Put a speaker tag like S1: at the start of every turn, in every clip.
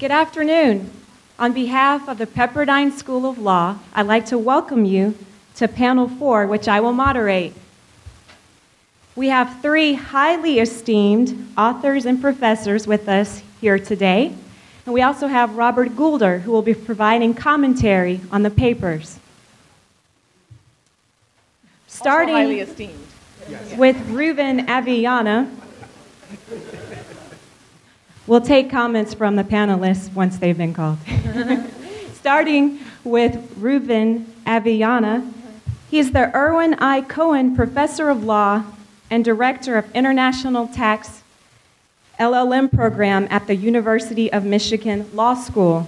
S1: Good afternoon. On behalf of the Pepperdine School of Law, I'd like to welcome you to Panel 4, which I will moderate. We have three highly esteemed authors and professors with us here today, and we also have Robert Goulder, who will be providing commentary on the papers. Starting
S2: also highly esteemed.
S1: With Ruben Avellana. We'll take comments from the panelists once they've been called. Starting with Ruben Avellana. He is the Irwin I. Cohen Professor of Law and Director of International Tax LLM program at the University of Michigan Law School,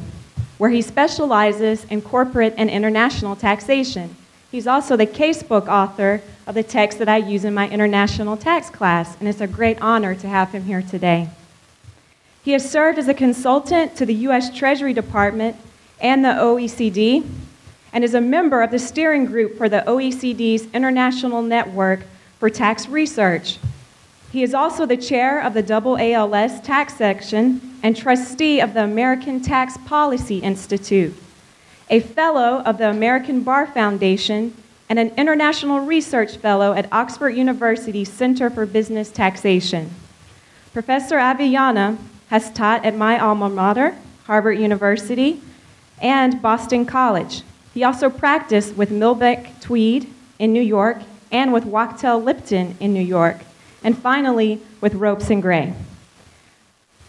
S1: where he specializes in corporate and international taxation. He's also the casebook author of the text that I use in my international tax class, and it's a great honor to have him here today. He has served as a consultant to the U.S. Treasury Department and the OECD, and is a member of the steering group for the OECD's International Network for Tax Research. He is also the chair of the AALS Tax Section and trustee of the American Tax Policy Institute, a fellow of the American Bar Foundation, and an international research fellow at Oxford University's Center for Business Taxation. Professor Avellana has taught at my alma mater, Harvard University, and Boston College. He also practiced with Milbeck Tweed in New York and with Wachtell Lipton in New York, and finally with Ropes and Gray.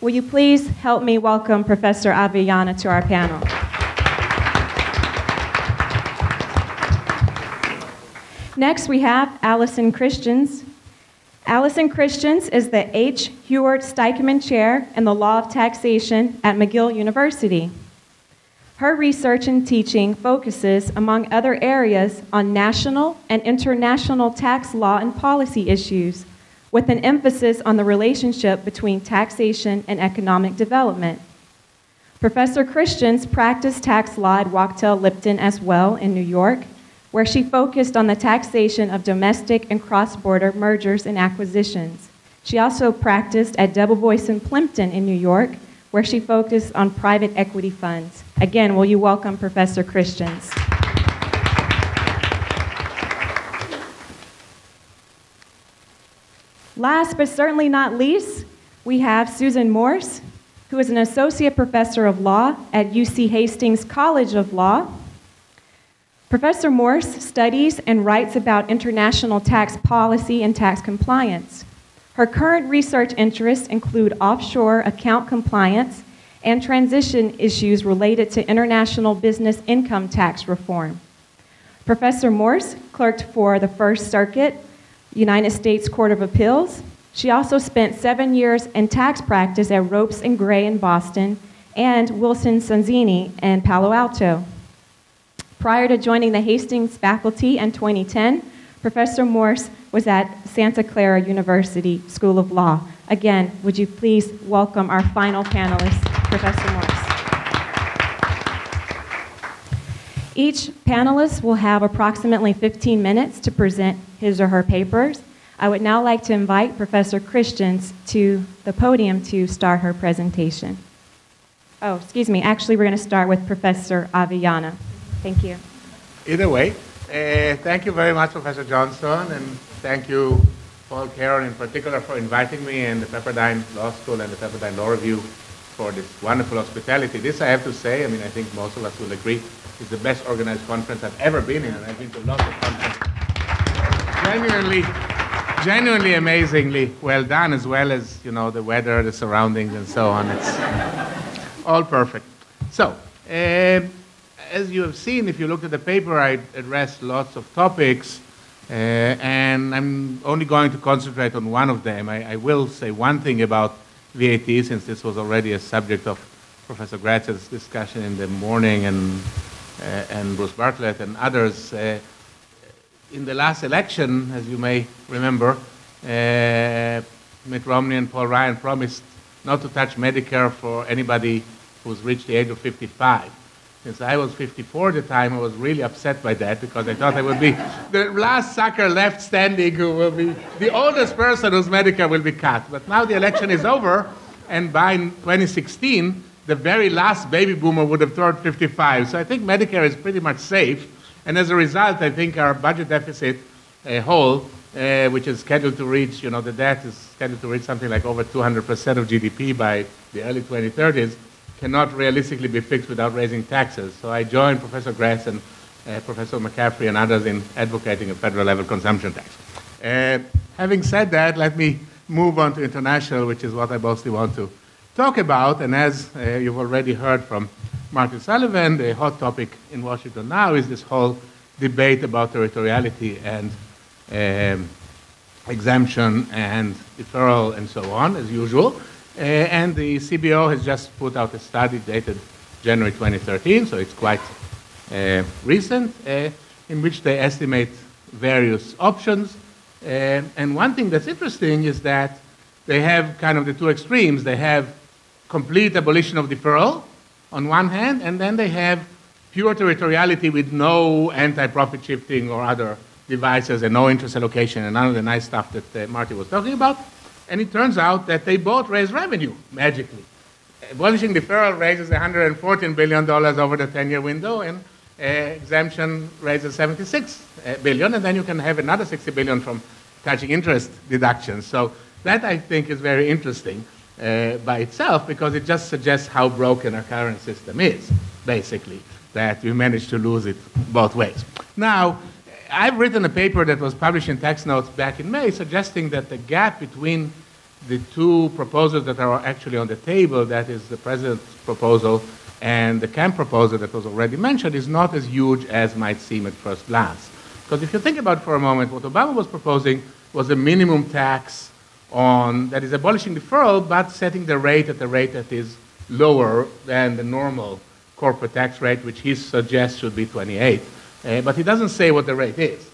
S1: Will you please help me welcome Professor Avellana to our panel? Next, we have Allison Christians. Allison Christians is the H. Hewart Stikeman Chair in the Law of Taxation at McGill University. Her research and teaching focuses, among other areas, on national and international tax law and policy issues, with an emphasis on the relationship between taxation and economic development. Professor Christians practiced tax law at Wachtell Lipton as well in New York, where she focused on the taxation of domestic and cross-border mergers and acquisitions. She also practiced at Debevoise and Plimpton in New York, where she focused on private equity funds. Again, will you welcome Professor Christians? Last but certainly not least, we have Susan Morse, who is an associate professor of law at UC Hastings College of Law. Professor Morse studies and writes about international tax policy and tax compliance. Her current research interests include offshore account compliance and transition issues related to international business income tax reform. Professor Morse clerked for the First Circuit, United States Court of Appeals. She also spent 7 years in tax practice at Ropes and Gray in Boston and Wilson Sonsini in Palo Alto. Prior to joining the Hastings faculty in 2010, Professor Morse was at Santa Clara University School of Law. Again, would you please welcome our final panelist, Professor Morse. Each panelist will have approximately 15 minutes to present his or her papers. I would now like to invite Professor Christians to the podium to start her presentation. Oh, excuse me. Actually, we're going to start with Professor Avellana. Thank you.
S3: Either way, thank you very much, Professor Johnston, and thank you, Paul Caron, in particular, for inviting me, and the Pepperdine Law School and the Pepperdine Law Review for this wonderful hospitality. This, I have to say, I mean, I think most of us will agree, is the best organized conference I've ever been in, and I've been to lots of conferences. Genuinely, amazingly well done, as well as, you know, the weather, the surroundings, and so on. It's all perfect. So, as you have seen, if you look at the paper, I addressed lots of topics, and I'm only going to concentrate on one of them. I will say one thing about VAT, since this was already a subject of Professor Graetz's discussion in the morning, and Bruce Bartlett and others. In the last election, as you may remember, Mitt Romney and Paul Ryan promised not to touch Medicare for anybody who's reached the age of 55. Since I was 54 at the time, I was really upset by that, because I thought I would be the last sucker left standing who will be the oldest person whose Medicare will be cut. But now the election is over, and by 2016, the very last baby boomer would have turned 55. So I think Medicare is pretty much safe. And as a result, I think our budget deficit whole, which is scheduled to reach, the debt is scheduled to reach something like over 200% of GDP by the early 2030s, cannot realistically be fixed without raising taxes. So I join Professor Graetz and Professor McCaffrey and others in advocating a federal level consumption tax. Having said that, let me move on to international, which is what I mostly want to talk about. And as you've already heard from Martin Sullivan, the hot topic in Washington now is this whole debate about territoriality and exemption and deferral and so on, as usual. And the CBO has just put out a study dated January 2013, so it's quite recent, in which they estimate various options. And one thing that's interesting is that they have kind of the two extremes. They have complete abolition of deferral on one hand, and then they have pure territoriality with no anti-profit shifting or other devices and no interest allocation and none of the nice stuff that Marty was talking about. And it turns out that they both raise revenue magically. Abolishing deferral raises $114 billion over the 10-year window, and exemption raises $76 billion, and then you can have another $60 billion from touching interest deductions. So that, I think, is very interesting by itself, because it just suggests how broken our current system is, basically, that we managed to lose it both ways. Now, I've written a paper that was published in Tax Notes back in May, suggesting that the gap between the two proposals that are actually on the table, that is the President's proposal and the Kemp proposal that was already mentioned, is not as huge as might seem at first glance. Because if you think about it for a moment, what Obama was proposing was a minimum tax on, that is abolishing deferral, but setting the rate at a rate that is lower than the normal corporate tax rate, which he suggests should be 28. But he doesn't say what the rate is,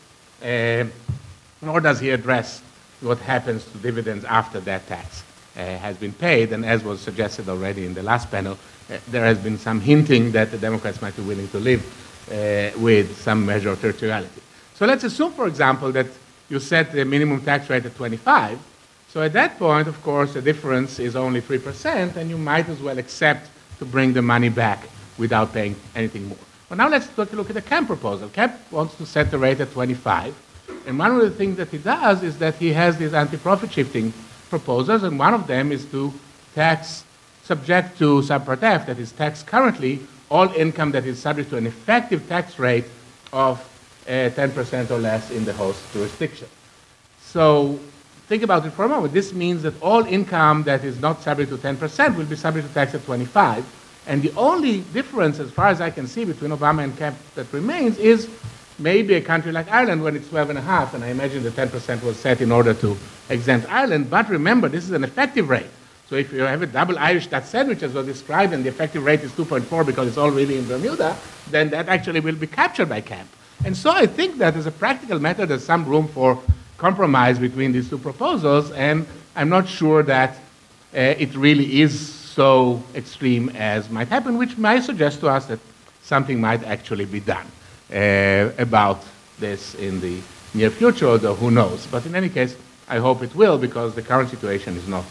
S3: nor does he address what happens to dividends after that tax has been paid. And as was suggested already in the last panel, there has been some hinting that the Democrats might be willing to live with some measure of territoriality. So let's assume, for example, that you set the minimum tax rate at 25. So at that point, of course, the difference is only 3%, and you might as well accept to bring the money back without paying anything more. Well, now let's take a look at the Kemp proposal. Kemp wants to set the rate at 25. And one of the things that he does is that he has these anti-profit shifting proposals, and one of them is to tax subject to subpart F, that is tax currently all income that is subject to an effective tax rate of 10% or less in the host jurisdiction. So think about it for a moment. This means that all income that is not subject to 10% will be subject to tax at 25. And the only difference, as far as I can see, between Obama and Kemp that remains is maybe a country like Ireland when it's 12.5, and I imagine the 10% was set in order to exempt Ireland. But remember, this is an effective rate. So if you have a double Irish Dutch sandwich, as was described, and the effective rate is 2.4 because it's all really in Bermuda, then that actually will be captured by Kemp. And so I think that as a practical matter, there's some room for compromise between these two proposals, and I'm not sure that it really is so extreme as might happen, which might suggest to us that something might actually be done about this in the near future, although who knows. But in any case, I hope it will, because the current situation is not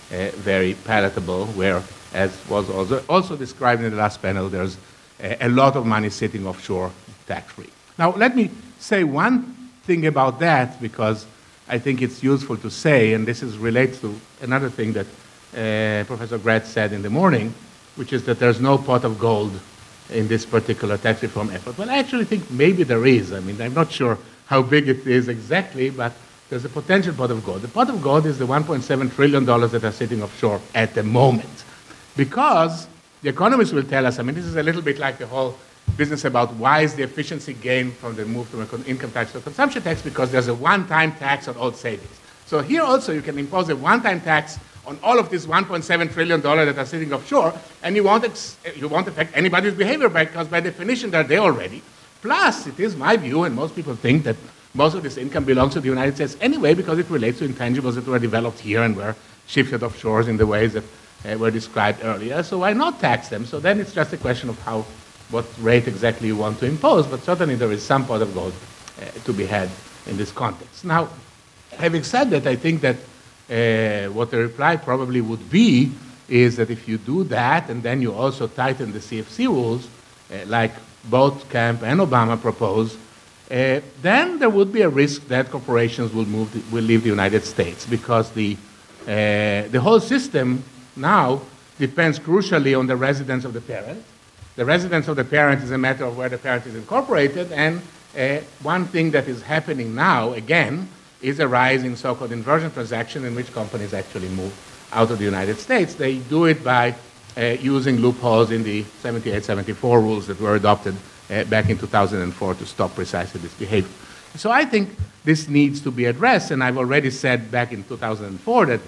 S3: very palatable, where, as was also described in the last panel, there's a lot of money sitting offshore tax-free. Now, let me say one thing about that, because I think it's useful to say, and this relates to another thing that Professor Graetz said in the morning, which is that there's no pot of gold in this particular tax reform effort. Well, I actually think maybe there is. I mean, I'm not sure how big it is exactly, but there's a potential pot of gold. The pot of gold is the $1.7 trillion that are sitting offshore at the moment. Because the economists will tell us, I mean, this is a little bit like the whole business about why is the efficiency gain from the move from an income tax to a consumption tax, because there's a one-time tax on all savings. So here also you can impose a one-time tax on all of this $1.7 trillion that are sitting offshore, and you won't affect anybody's behavior because by definition they're there already. Plus, it is my view, and most people think, that most of this income belongs to the United States anyway because it relates to intangibles that were developed here and were shifted offshore in the ways that were described earlier. So why not tax them? So then it's just a question of what rate exactly you want to impose, but certainly there is some pot of gold to be had in this context. Now, having said that, I think that what the reply probably would be is that if you do that and then you also tighten the CFC rules, like both Camp and Obama propose, then there would be a risk that corporations will leave the United States, because the whole system now depends crucially on the residence of the parent. The residence of the parent is a matter of where the parent is incorporated, and one thing that is happening now, again, is a rise in so-called inversion transactions in which companies actually move out of the United States. They do it by using loopholes in the 78-74 rules that were adopted back in 2004 to stop precisely this behavior. So I think this needs to be addressed, and I've already said back in 2004 that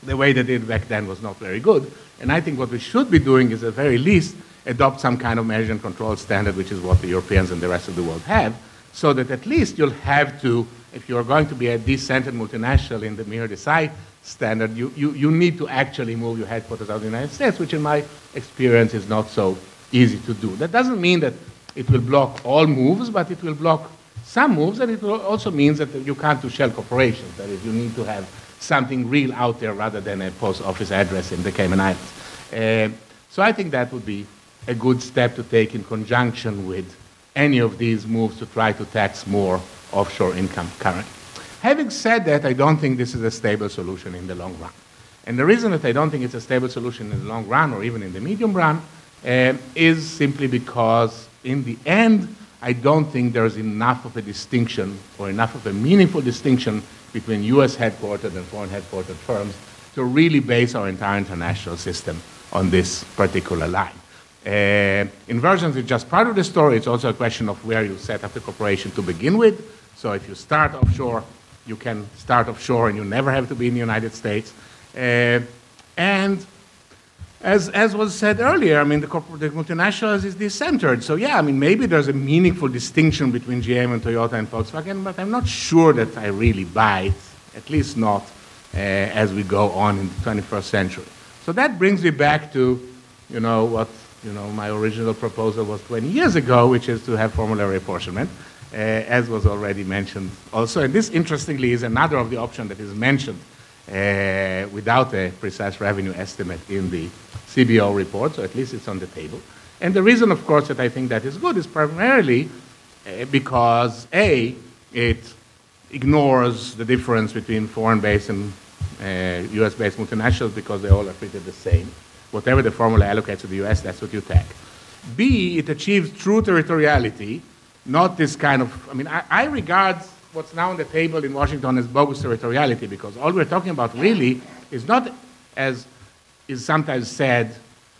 S3: the way they did back then was not very good. And I think what we should be doing is, at the very least, adopt some kind of measure and control standard, which is what the Europeans and the rest of the world have, so that at least you'll have to, if you're going to be a decentered multinational in the MIR-DSI standard, you need to actually move your headquarters out of the United States, which in my experience is not so easy to do. That doesn't mean that it will block all moves, but it will block some moves, and it also means that you can't do shell corporations. That is, you need to have something real out there rather than a post office address in the Cayman Islands. So I think that would be a good step to take in conjunction with any of these moves to try to tax more offshore income currently. Having said that, I don't think this is a stable solution in the long run. And the reason that I don't think it's a stable solution in the long run, or even in the medium run, is simply because in the end, I don't think there's enough of a distinction, or enough of a meaningful distinction, between US headquartered and foreign headquartered firms to really base our entire international system on this particular line. Inversions is just part of the story. It's also a question of where you set up the corporation to begin with. So if you start offshore, you can start offshore and you never have to be in the United States. And as was said earlier, I mean, the multinationals is decentered. So yeah, I mean, maybe there's a meaningful distinction between GM and Toyota and Volkswagen, but I'm not sure that I really buy it, at least not as we go on in the 21st century. So that brings me back to, what, my original proposal was 20 years ago, which is to have formulary apportionment, as was already mentioned also. And this, interestingly, is another of the options that is mentioned without a precise revenue estimate in the CBO report, so at least it's on the table. And the reason, of course, that I think that is good is primarily because, A, it ignores the difference between foreign-based and US-based multinationals because they all are treated the same. Whatever the formula allocates to the US, that's what you take. B, it achieves true territoriality, not this kind of, I regard what's now on the table in Washington as bogus territoriality, because all we're talking about really is not, as is sometimes said,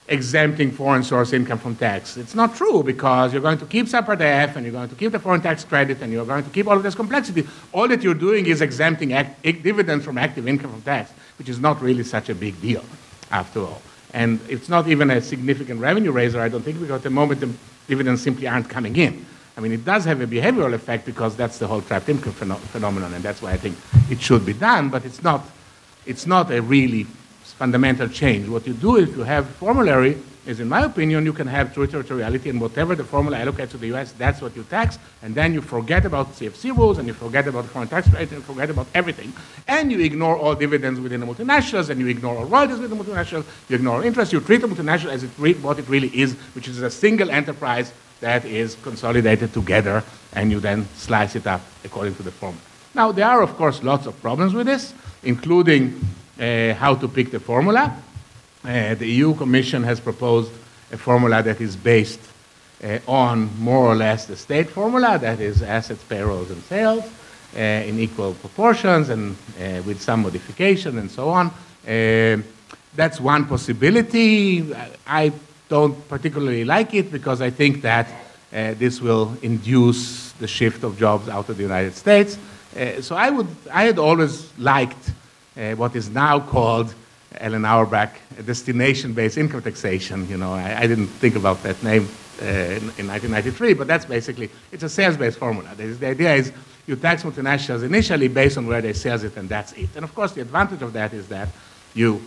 S3: exempting foreign source income from tax. It's not true, because you're going to keep separate F, and you're going to keep the foreign tax credit, and you're going to keep all of this complexity. All that you're doing is exempting dividends from active income from tax, which is not really such a big deal, after all. And it's not even a significant revenue raiser, I don't think, because at the moment the dividends simply aren't coming in. It does have a behavioral effect because that's the whole trapped income phenomenon, and that's why I think it should be done, but it's not a really fundamental change. What you do if you have formulary is, in my opinion, you can have true territoriality, and whatever the formula allocates to the US, that's what you tax, and then you forget about CFC rules, and you forget about foreign tax rate, and you forget about everything, and you ignore all dividends within the multinationals, and you ignore all royalties within the multinationals, you ignore all interest, you treat the multinational as what it really is, which is a single enterprise that is consolidated together, and you then slice it up according to the formula. Now, there are, of course, lots of problems with this, including how to pick the formula. The EU Commission has proposed a formula that is based on more or less the state formula, that is assets, payrolls, and sales, in equal proportions and with some modification and so on. That's one possibility. I don't particularly like it because I think that this will induce the shift of jobs out of the United States. So I had always liked what is now called, Ellen Auerbach, a destination-based income taxation. I didn't think about that name in 1993, but that's basically, it's a sales-based formula. The idea is you tax multinationals initially based on where they sell it, and that's it. And of course, the advantage of that is that you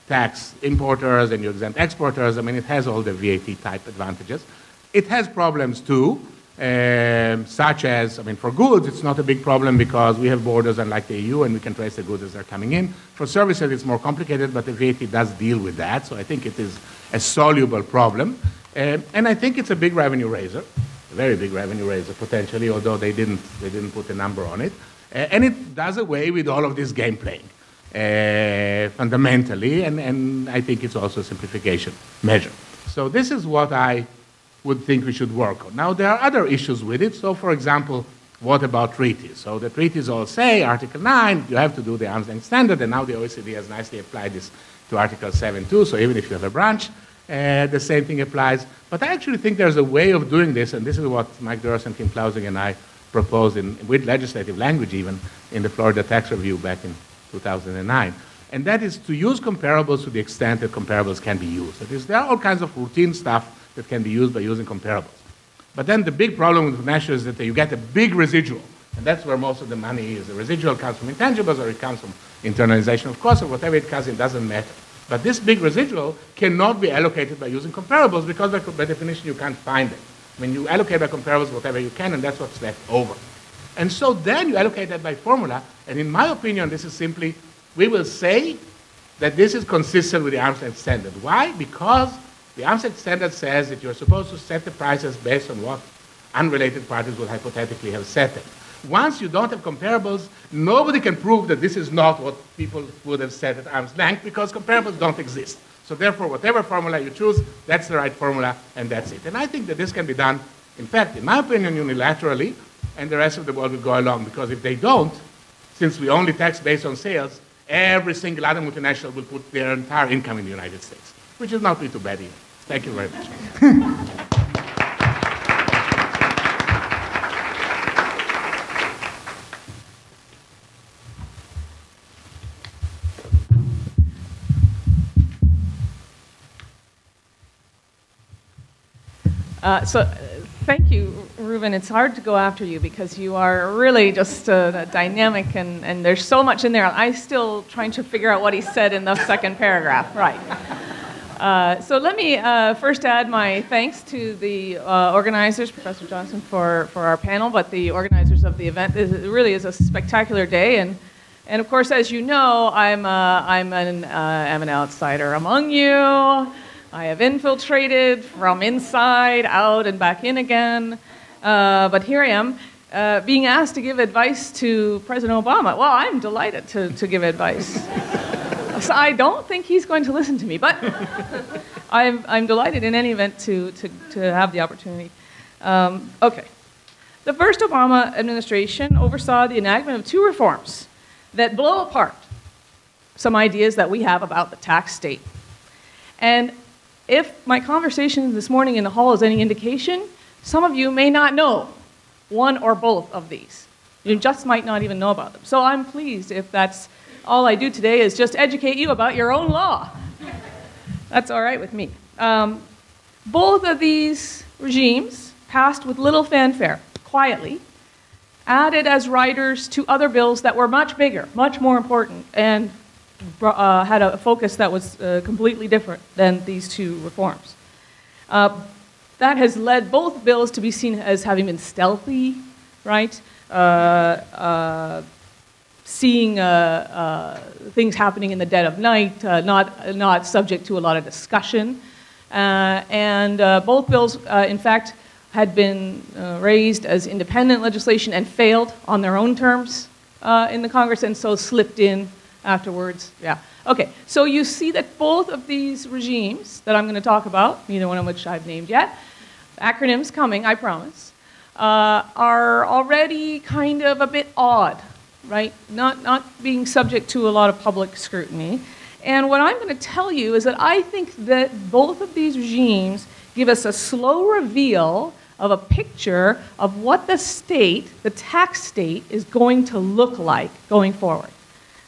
S3: tax importers and you exempt exporters. It has all the VAT-type advantages. It has problems too, such as, I mean, for goods, it's not a big problem because we have borders unlike the EU and we can trace the goods as they're coming in. For services, it's more complicated, but the VAT does deal with that, so I think it is a soluble problem. And I think it's a big revenue raiser, a very big revenue raiser potentially, although they didn't put a number on it. And it does away with all of this game playing, fundamentally, and I think it's also a simplification measure. So this is what I would think we should work on. Now, there are other issues with it. So, for example, what about treaties? So the treaties all say, Article 9, you have to do the arm's length standard, and now the OECD has nicely applied this to Article 7 too, so even if you have a branch, the same thing applies. But I actually think there's a way of doing this, and this is what Mike Durst and Tim Klausing and I proposed with legislative language even in the Florida Tax Review back in 2009. And that is to use comparables to the extent that comparables can be used. That is, there are all kinds of routine stuff that can be used by using comparables. But then the big problem with national is that you get a big residual, and that's where most of the money is. The residual comes from intangibles, or it comes from internalization of costs, or whatever it comes in, doesn't matter. But this big residual cannot be allocated by using comparables because by definition you can't find it. I mean, you allocate by comparables whatever you can, and that's what's left over. And so then you allocate that by formula, and in my opinion, this is simply, we will say that this is consistent with the arm's length standard. Why? Because the arm's length standard says that you're supposed to set the prices based on what unrelated parties would hypothetically have set them. Once you don't have comparables, nobody can prove that this is not what people would have set at arm's length because comparables don't exist. So therefore, whatever formula you choose, that's the right formula, and that's it. And I think that this can be done, in fact, in my opinion, unilaterally, and the rest of the world will go along, because if they don't, since we only tax based on sales, every single other multinational will put their entire income in the United States, which is not too bad either. Thank you very much.
S2: Thank you, Reuven. It's hard to go after you because you are really just dynamic, and there's so much in there. I'm still trying to figure out what he said in the second paragraph. Right. So let me first add my thanks to the organizers, Professor Johnston, for our panel, but the organizers of the event. It really is a spectacular day, and of course, as you know, I'm an outsider among you. I have infiltrated from inside out and back in again, but here I am being asked to give advice to President Obama. Well, I'm delighted to give advice. So I don't think he's going to listen to me, but I'm delighted in any event to have the opportunity. Okay. The first Obama administration oversaw the enactment of two reforms that blow apart some ideas that we have about the tax state. And if my conversation this morning in the hall is any indication, some of you may not know one or both of these. You just might not even know about them. So I'm pleased if that's all I do today is just educate you about your own law. That's all right with me. Both of these regimes passed with little fanfare, quietly, added as riders to other bills that were much bigger, much more important, and had a focus that was completely different than these two reforms. That has led both bills to be seen as having been stealthy, right? Seeing things happening in the dead of night, not subject to a lot of discussion. And both bills, in fact, had been raised as independent legislation and failed on their own terms in the Congress, and so slipped in afterwards. Yeah. Okay. So you see that both of these regimes that I'm going to talk about, neither one of which I've named yet, acronyms coming, I promise, are already kind of a bit odd, right? Not being subject to a lot of public scrutiny. And what I'm going to tell you is that I think that both of these regimes give us a slow reveal of a picture of what the state, the tax state, is going to look like going forward.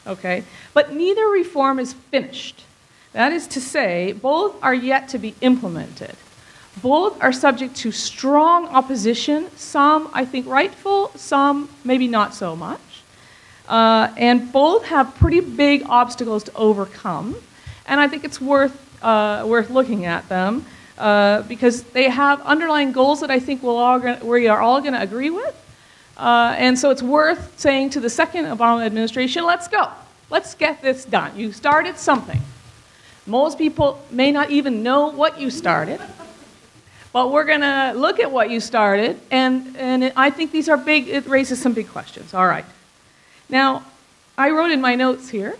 S2: Okay? But neither reform is finished. That is to say, both are yet to be implemented. Both are subject to strong opposition, some, I think, rightful, some maybe not so much. And both have pretty big obstacles to overcome. And I think it's worth looking at them because they have underlying goals that I think we are all going to agree with. And so it's worth saying to the second Obama administration, let's go. Let's get this done. You started something. Most people may not even know what you started, but we're going to look at what you started, and I think these are big, it raises some big questions. All right. Now, I wrote in my notes here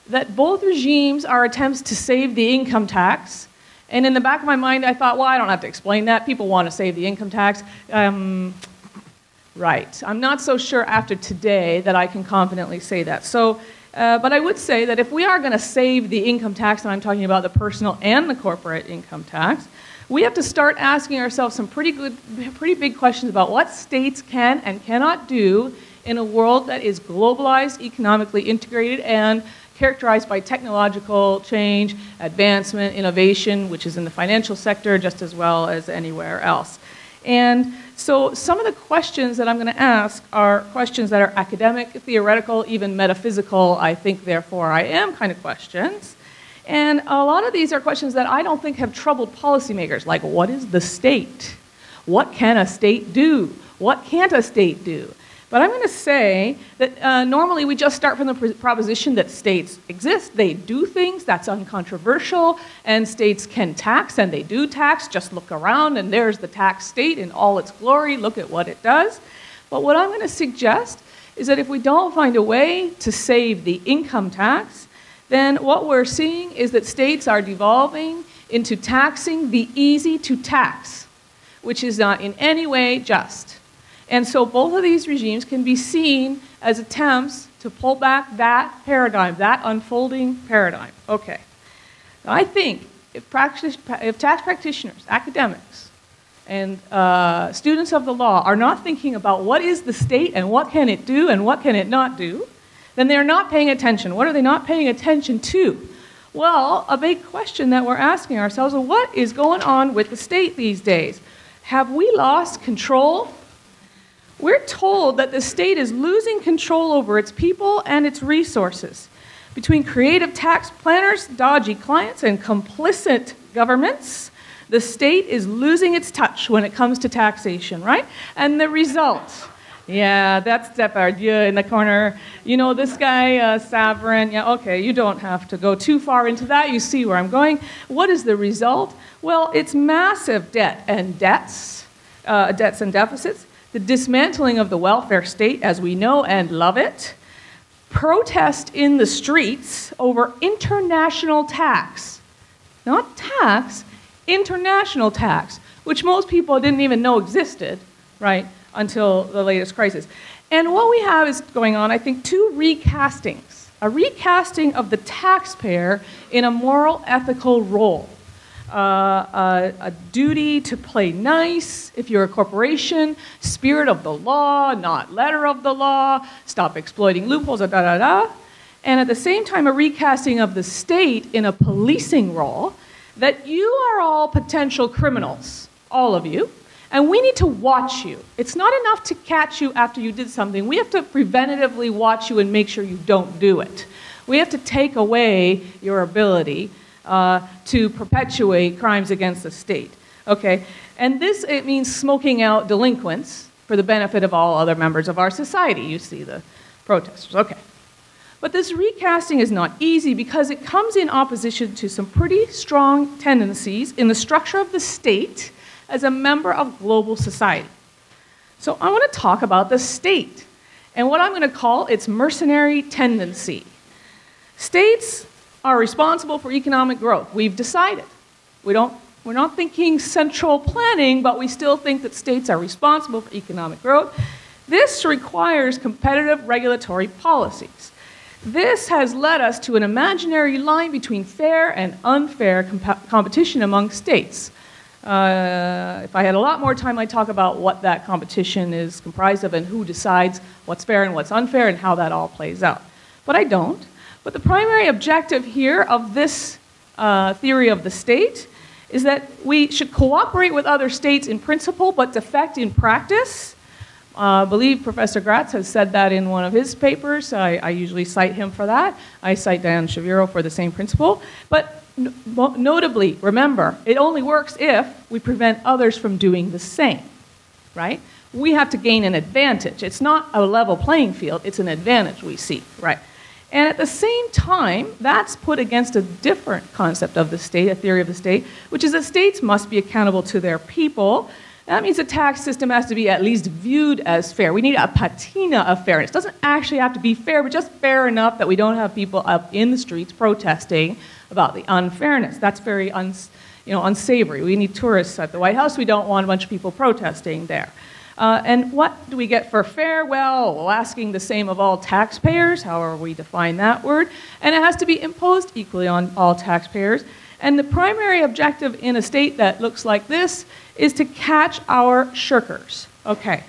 S2: that both regimes are attempts to save the income tax, and in the back of my mind I thought, well, I don't have to explain that. People want to save the income tax. Right. I'm not so sure after today that I can confidently say that. So, but I would say that if we are going to save the income tax, and I'm talking about the personal and the corporate income tax, we have to start asking ourselves some pretty big questions about what states can and cannot do in a world that is globalized, economically integrated, and characterized by technological change, advancement, innovation, which is in the financial sector just as well as anywhere else. And so some of the questions that I'm going to ask are questions that are academic, theoretical, even metaphysical, I think, therefore I am kind of questions. And a lot of these are questions that I don't think have troubled policymakers, like what is the state? What can a state do? What can't a state do? But I'm going to say that normally we just start from the proposition that states exist, they do things, that's uncontroversial, and states can tax, and they do tax. Just look around, and there's the tax state in all its glory. Look at what it does. But what I'm going to suggest is that if we don't find a way to save the income tax, then what we're seeing is that states are devolving into taxing the easy to tax, which is not in any way just. And so both of these regimes can be seen as attempts to pull back that paradigm, that unfolding paradigm. Okay. Now I think if tax practitioners, academics, and students of the law are not thinking about what is the state and what can it do and what can it not do, then they're not paying attention. What are they not paying attention to? Well, a big question that we're asking ourselves is what is going on with the state these days? Have we lost control? We're told that the state is losing control over its people and its resources. Between creative tax planners, dodgy clients, and complicit governments, the state is losing its touch when it comes to taxation, right? And the result, yeah, that's Depardieu in the corner. You know, this guy, Savrin, yeah, okay, you don't have to go too far into that. You see where I'm going. What is the result? Well, it's massive debt and debts and deficits, the dismantling of the welfare state as we know and love it, protest in the streets over international tax, not tax, international tax, which most people didn't even know existed, right, until the latest crisis. And what we have is going on, I think, two recastings. A recasting of the taxpayer in a moral, ethical role. A duty to play nice if you're a corporation, spirit of the law, not letter of the law, stop exploiting loopholes, and at the same time a recasting of the state in a policing role, that you are all potential criminals, all of you, and we need to watch you. It's not enough to catch you after you did something. We have to preventatively watch you and make sure you don't do it. We have to take away your ability to perpetuate crimes against the state, okay? And this, it means smoking out delinquents for the benefit of all other members of our society. You see the protesters, okay. But this recasting is not easy because it comes in opposition to some pretty strong tendencies in the structure of the state as a member of global society. So I want to talk about the state and what I'm going to call its mercenary tendency. States are responsible for economic growth. We've decided. We're not thinking central planning, but we still think that states are responsible for economic growth. This requires competitive regulatory policies. This has led us to an imaginary line between fair and unfair competition among states. If I had a lot more time, I'd talk about what that competition is comprised of and who decides what's fair and what's unfair and how that all plays out. But I don't. But the primary objective here of this theory of the state is that we should cooperate with other states in principle, but defect in practice. I believe Professor Graetz has said that in one of his papers. I usually cite him for that. I cite Dan Shaviro for the same principle. But notably, remember, it only works if we prevent others from doing the same, right? We have to gain an advantage. It's not a level playing field, it's an advantage we seek, right? And at the same time, that's put against a different concept of the state, a theory of the state, which is that states must be accountable to their people. That means the tax system has to be at least viewed as fair. We need a patina of fairness. It doesn't actually have to be fair, but just fair enough that we don't have people up in the streets protesting about the unfairness. That's very unsavory. We need tourists at the White House. We don't want a bunch of people protesting there. And what do we get for fair? Well, asking the same of all taxpayers, however we define that word, and it has to be imposed equally on all taxpayers. And the primary objective in a state that looks like this is to catch our shirkers. Okay.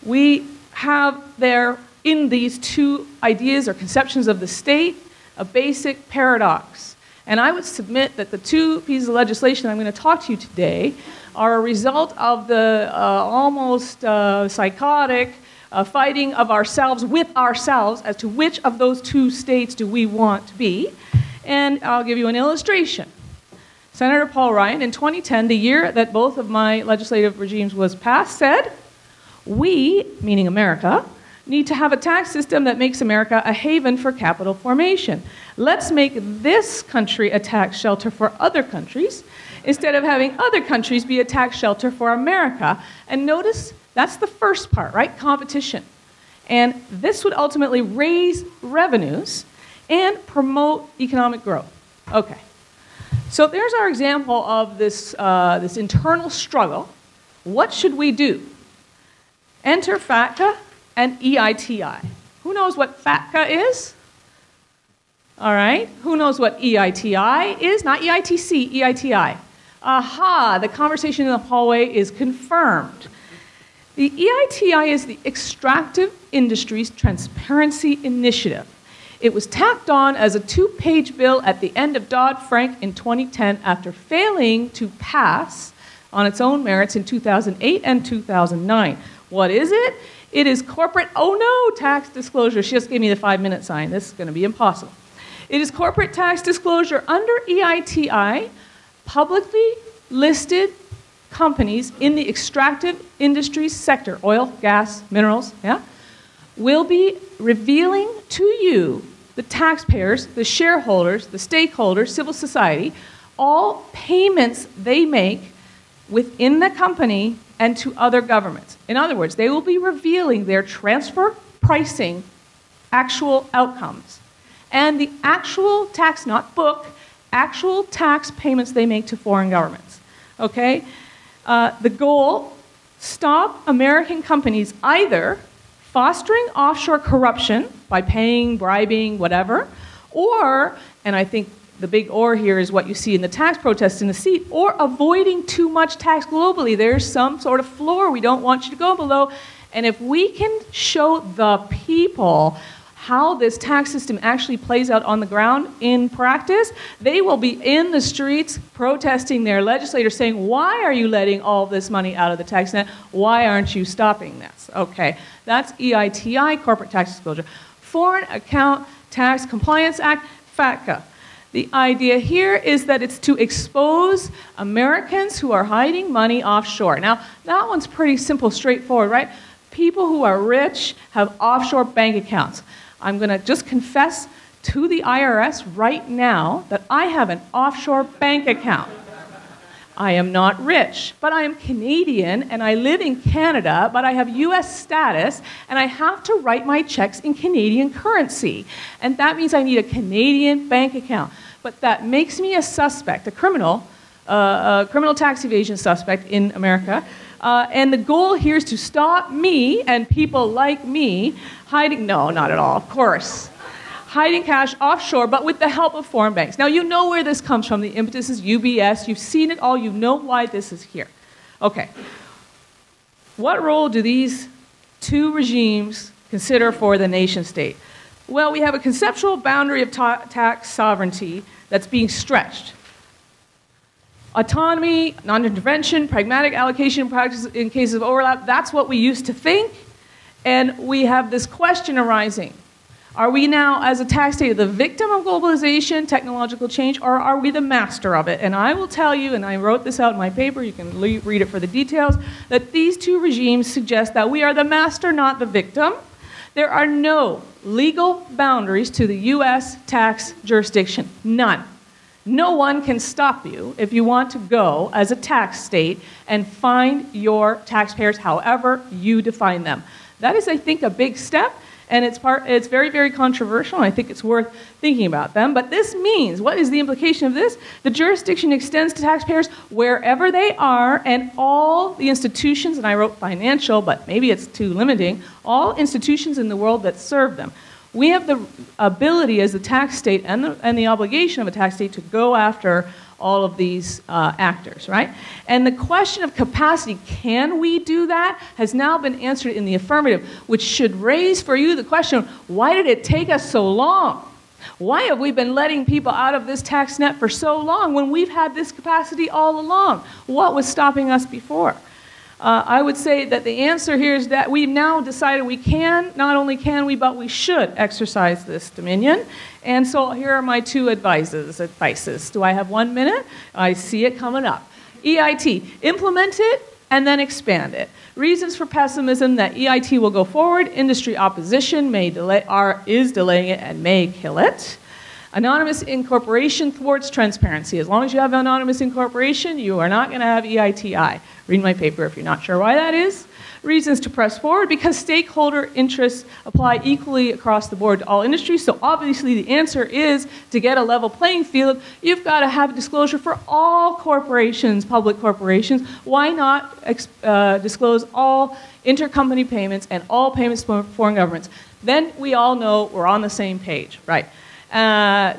S2: We have there, in these two ideas or conceptions of the state, a basic paradox. And I would submit that the two pieces of legislation I'm going to talk to you today are a result of the almost psychotic fighting of ourselves with ourselves as to which of those two states do we want to be. And I'll give you an illustration. Senator Paul Ryan, in 2010, the year that both of my legislative regimes was passed, said, we, meaning America, need to have a tax system that makes America a haven for capital formation. Let's make this country a tax shelter for other countries instead of having other countries be a tax shelter for America. And notice, that's the first part, right? Competition. And this would ultimately raise revenues and promote economic growth. Okay. So there's our example of this, this internal struggle. What should we do? Enter FATCA and EITI. Who knows what FATCA is? All right. Who knows what EITI is? Not EITC, EITI. Aha, the conversation in the hallway is confirmed. The EITI is the Extractive Industries Transparency Initiative. It was tacked on as a 2-page bill at the end of Dodd-Frank in 2010 after failing to pass on its own merits in 2008 and 2009. What is it? It is corporate, oh no, tax disclosure. She just gave me the 5-minute sign. This is going to be impossible. It is corporate tax disclosure under EITI. Publicly listed companies in the extractive industries sector, oil, gas, minerals, yeah, will be revealing to you, the taxpayers, the shareholders, the stakeholders, civil society, all payments they make within the company and to other governments. In other words, they will be revealing their transfer pricing actual outcomes and the actual tax, not book, actual tax payments they make to foreign governments. Okay? The goal, stop American companies either fostering offshore corruption by paying, bribing, whatever, or, and I think the big or here is what you see in the tax protests in the seat, or avoiding too much tax globally. There's some sort of floor we don't want you to go below. And if we can show the people how this tax system actually plays out on the ground in practice, they will be in the streets protesting their legislators saying, why are you letting all this money out of the tax net? Why aren't you stopping this? Okay, that's EITI, Corporate Tax Disclosure. Foreign Account Tax Compliance Act, FATCA. The idea here is that it's to expose Americans who are hiding money offshore. Now, that one's pretty simple, straightforward, right? People who are rich have offshore bank accounts. I'm going to just confess to the IRS right now that I have an offshore bank account. I am not rich, but I am Canadian, and I live in Canada, but I have US status, and I have to write my checks in Canadian currency. And that means I need a Canadian bank account. But that makes me a suspect, a criminal tax evasion suspect in America. And the goal here is to stop me and people like me hiding, no, not at all, of course, hiding cash offshore, but with the help of foreign banks. Now, you know where this comes from. The impetus is UBS. You've seen it all. You know why this is here. Okay. What role do these two regimes consider for the nation state? Well, we have a conceptual boundary of tax sovereignty that's being stretched. Autonomy, non-intervention, pragmatic allocation practice in cases of overlap, that's what we used to think. And we have this question arising. Are we now, as a tax state, the victim of globalization, technological change, or are we the master of it? And I will tell you, and I wrote this out in my paper, you can read it for the details, that these two regimes suggest that we are the master, not the victim. There are no legal boundaries to the US tax jurisdiction. None. No one can stop you if you want to go as a tax state and find your taxpayers however you define them. That is, I think, a big step. And it's very, very controversial, and I think it's worth thinking about them. But this means, what is the implication of this? The jurisdiction extends to taxpayers wherever they are, and all the institutions, and I wrote financial, but maybe it's too limiting, all institutions in the world that serve them. We have the ability as a tax state and the obligation of a tax state to go after all of these actors, right? And the question of capacity, can we do that, has now been answered in the affirmative, which should raise for you the question, why did it take us so long? Why have we been letting people out of this tax net for so long when we've had this capacity all along? What was stopping us before? I would say that the answer here is that we've now decided we can, not only can we, but we should exercise this dominion. And so here are my two advices. Do I have 1 minute? I see it coming up. EIT, implement it and then expand it. Reasons for pessimism that EIT will go forward. Industry opposition is delaying it and may kill it. Anonymous incorporation thwarts transparency. As long as you have anonymous incorporation, you are not going to have EITI. Read my paper if you're not sure why that is. Reasons to press forward, because stakeholder interests apply equally across the board to all industries. So obviously the answer is, to get a level playing field, you've got to have disclosure for all corporations, public corporations. Why not disclose all intercompany payments and all payments to foreign governments? Then we all know we're on the same page, right?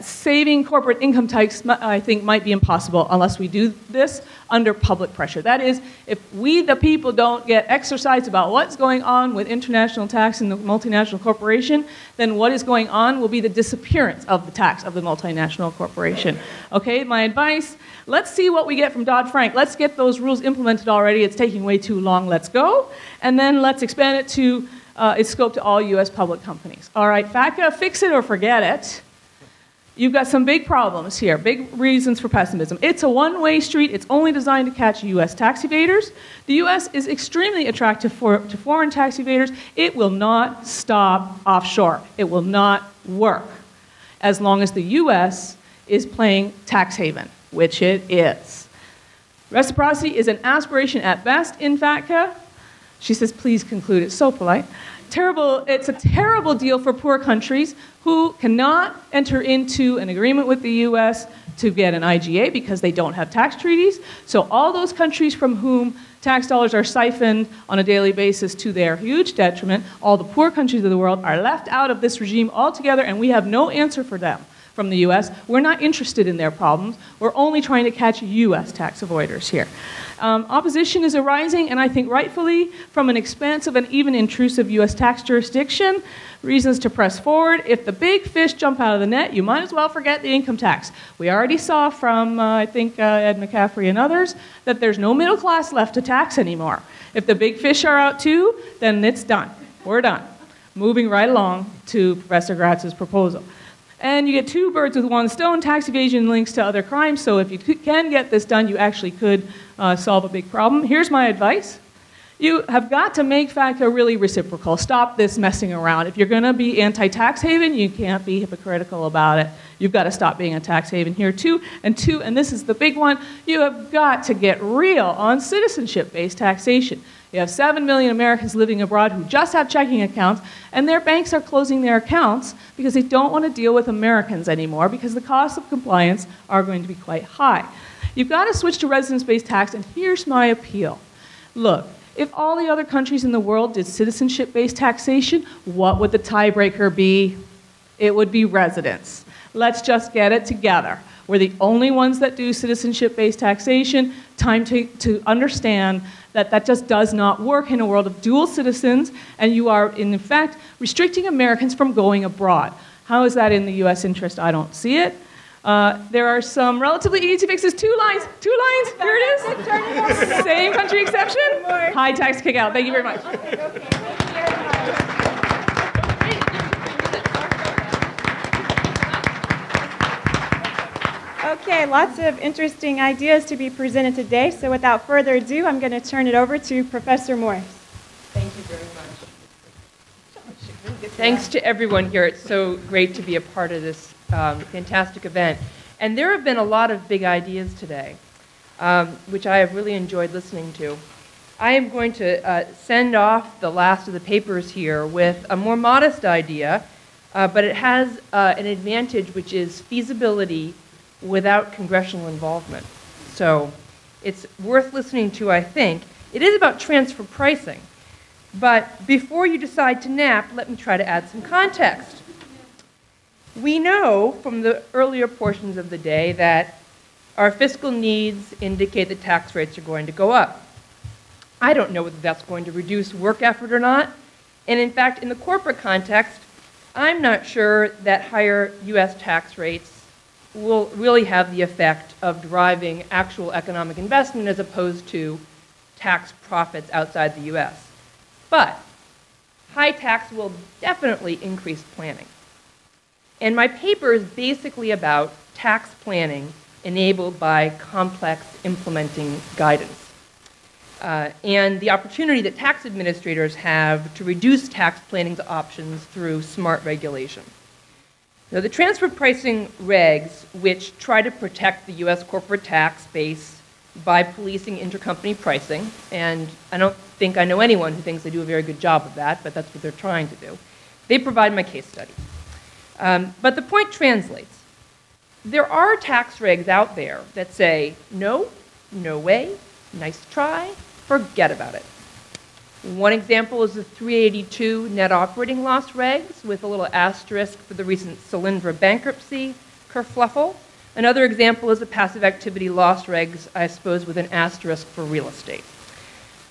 S2: Saving corporate income tax, I think, might be impossible unless we do this under public pressure. That is, if we, the people, don't get exercised about what's going on with international tax and the multinational corporation, then what is going on will be the disappearance of the tax of the multinational corporation. Okay, my advice, let's see what we get from Dodd-Frank. Let's get those rules implemented already. It's taking way too long. Let's go. And then let's expand it to its scope to all US public companies. All right, FATCA, fix it or forget it. You've got some big problems here, big reasons for pessimism. It's a one-way street. It's only designed to catch US tax evaders. The US is extremely attractive to foreign tax evaders. It will not stop offshore. It will not work as long as the US is playing tax haven, which it is. Reciprocity is an aspiration at best in FATCA. She says, please conclude. It's so polite. It's a terrible deal for poor countries who cannot enter into an agreement with the US to get an IGA because they don't have tax treaties. So all those countries from whom tax dollars are siphoned on a daily basis to their huge detriment, all the poor countries of the world are left out of this regime altogether, and we have no answer for them from the US. We're not interested in their problems. We're only trying to catch US tax avoiders here. Opposition is arising, and I think rightfully, from an expansive and even intrusive US tax jurisdiction. Reasons to press forward. If the big fish jump out of the net, you might as well forget the income tax. We already saw from, I think, Ed McCaffrey and others, that there's no middle class left to tax anymore. If the big fish are out too, then it's done. We're done. Moving right along to Professor Graetz's proposal. And you get two birds with one stone. Tax evasion links to other crimes, so if you can get this done, you actually could solve a big problem. Here's my advice. You have got to make FATCA really reciprocal. Stop this messing around. If you're going to be anti-tax haven, you can't be hypocritical about it. You've got to stop being a tax haven here too. And this is the big one, you have got to get real on citizenship-based taxation. You have 7 million Americans living abroad who just have checking accounts, and their banks are closing their accounts because they don't want to deal with Americans anymore because the costs of compliance are going to be quite high. You've got to switch to residence-based tax, and here's my appeal. Look, if all the other countries in the world did citizenship-based taxation, what would the tiebreaker be? It would be residence. Let's just get it together. We're the only ones that do citizenship-based taxation. Time to understand that that just does not work in a world of dual citizens, and you are, in effect, restricting Americans from going abroad. How is that in the US interest? I don't see it. There are some relatively easy fixes. Two lines, here it is. Same country exception, high tax kick out. Thank you very much.
S1: Okay, lots of interesting ideas to be presented today. So without further ado, I'm going to turn it over to Professor Morris.
S4: Thank you very much. Thanks to everyone here. It's so great to be a part of this fantastic event. And there have been a lot of big ideas today, which I have really enjoyed listening to. I am going to send off the last of the papers here with a more modest idea, but it has an advantage, which is feasibility without congressional involvement. So it's worth listening to, I think. It is about transfer pricing. But before you decide to nap, let me try to add some context. We know from the earlier portions of the day that our fiscal needs indicate that tax rates are going to go up. I don't know whether that's going to reduce work effort or not. And in fact, in the corporate context, I'm not sure that higher US tax rates will really have the effect of driving actual economic investment as opposed to tax profits outside the US. But high tax will definitely increase planning. And my paper is basically about tax planning enabled by complex implementing guidance. And the opportunity that tax administrators have to reduce tax planning's options through smart regulation. Now, the transfer pricing regs, which try to protect the US corporate tax base by policing intercompany pricing, and I don't think I know anyone who thinks they do a very good job of that, but that's what they're trying to do. They provide my case study. But the point translates. There are tax regs out there that say, no, no way, nice try, forget about it. One example is the 382 net operating loss regs with a little asterisk for the recent Solyndra bankruptcy kerfluffle. Another example is the passive activity loss regs, I suppose, with an asterisk for real estate.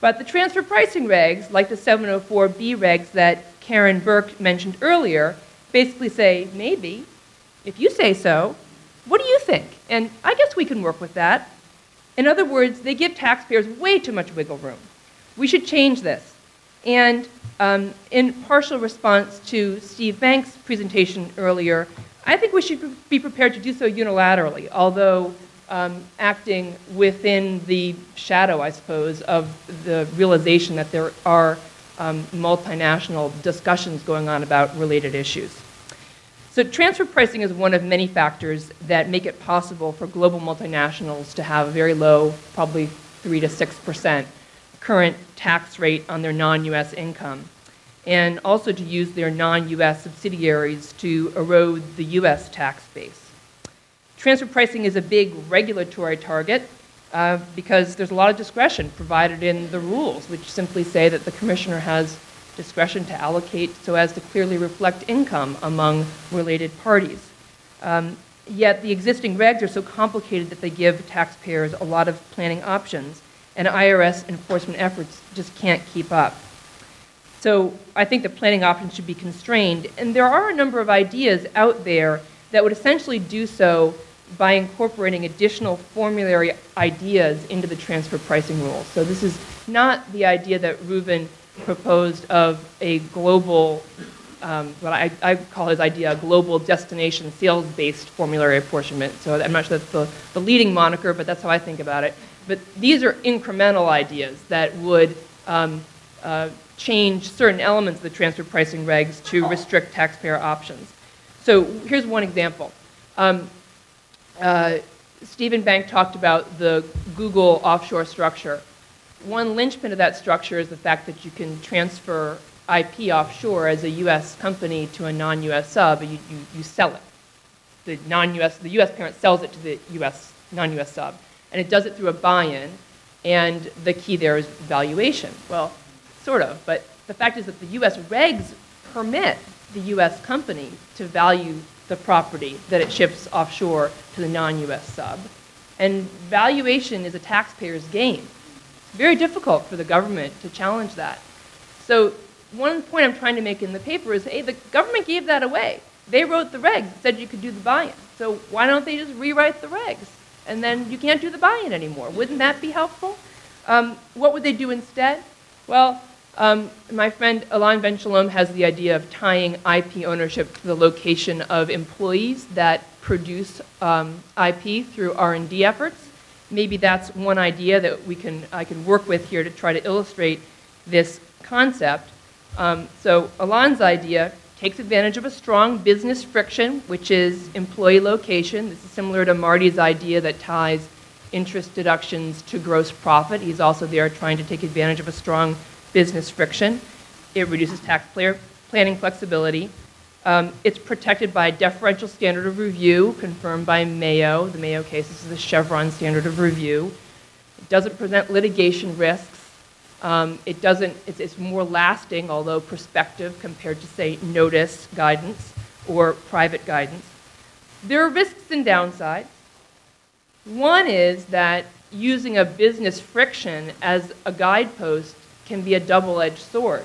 S4: But the transfer pricing regs, like the 704B regs that Karen Burke mentioned earlier, basically say, maybe, if you say so, what do you think? And I guess we can work with that. In other words, they give taxpayers way too much wiggle room. We should change this. And in partial response to Steve Banks' presentation earlier, I think we should be prepared to do so unilaterally, although acting within the shadow, I suppose, of the realization that there are multinational discussions going on about related issues. So transfer pricing is one of many factors that make it possible for global multinationals to have a very low, probably 3 to 6% current tax rate on their non-US income, and also to use their non-US subsidiaries to erode the US tax base. Transfer pricing is a big regulatory target because there's a lot of discretion provided in the rules, which simply say that the commissioner has discretion to allocate so as to clearly reflect income among related parties. Yet the existing regs are so complicated that they give taxpayers a lot of planning options, and IRS enforcement efforts just can't keep up. So I think the planning options should be constrained, and there are a number of ideas out there that would essentially do so by incorporating additional formulary ideas into the transfer pricing rules. So this is not the idea that Reuven proposed of a global, what I call his idea, a global destination sales-based formulary apportionment. So I'm not sure that's the leading moniker, but that's how I think about it. But these are incremental ideas that would change certain elements of the transfer pricing regs to restrict taxpayer options. So here's one example. Stephen Bank talked about the Google offshore structure. One linchpin of that structure is the fact that you can transfer IP offshore as a US company to a non-US sub, and you sell it. The US parent sells it to the non-US sub, and it does it through a buy-in, and the key there is valuation. Well, sort of, but the fact is that the US regs permit the US company to value the property that it ships offshore to the non-US sub. And valuation is a taxpayer's game. It's very difficult for the government to challenge that. So one point I'm trying to make in the paper is, hey, the government gave that away. They wrote the regs that said you could do the buy-in. So why don't they just rewrite the regs? And then you can't do the buy-in anymore. Wouldn't that be helpful? What would they do instead? Well, my friend Alain Ben Shalom has the idea of tying IP ownership to the location of employees that produce IP through R&D efforts. Maybe that's one idea that I can work with here to try to illustrate this concept. So Alain's idea takes advantage of a strong business friction, which is employee location. This is similar to Marty's idea that ties interest deductions to gross profit. He's also there trying to take advantage of a strong business friction. It reduces taxpayer planning flexibility. It's protected by a deferential standard of review confirmed by Mayo. The Mayo case is the Chevron standard of review. It doesn't present litigation risks. It's more lasting, although prospective, compared to, say, notice guidance or private guidance. There are risks and downsides. One is that using a business friction as a guidepost can be a double-edged sword.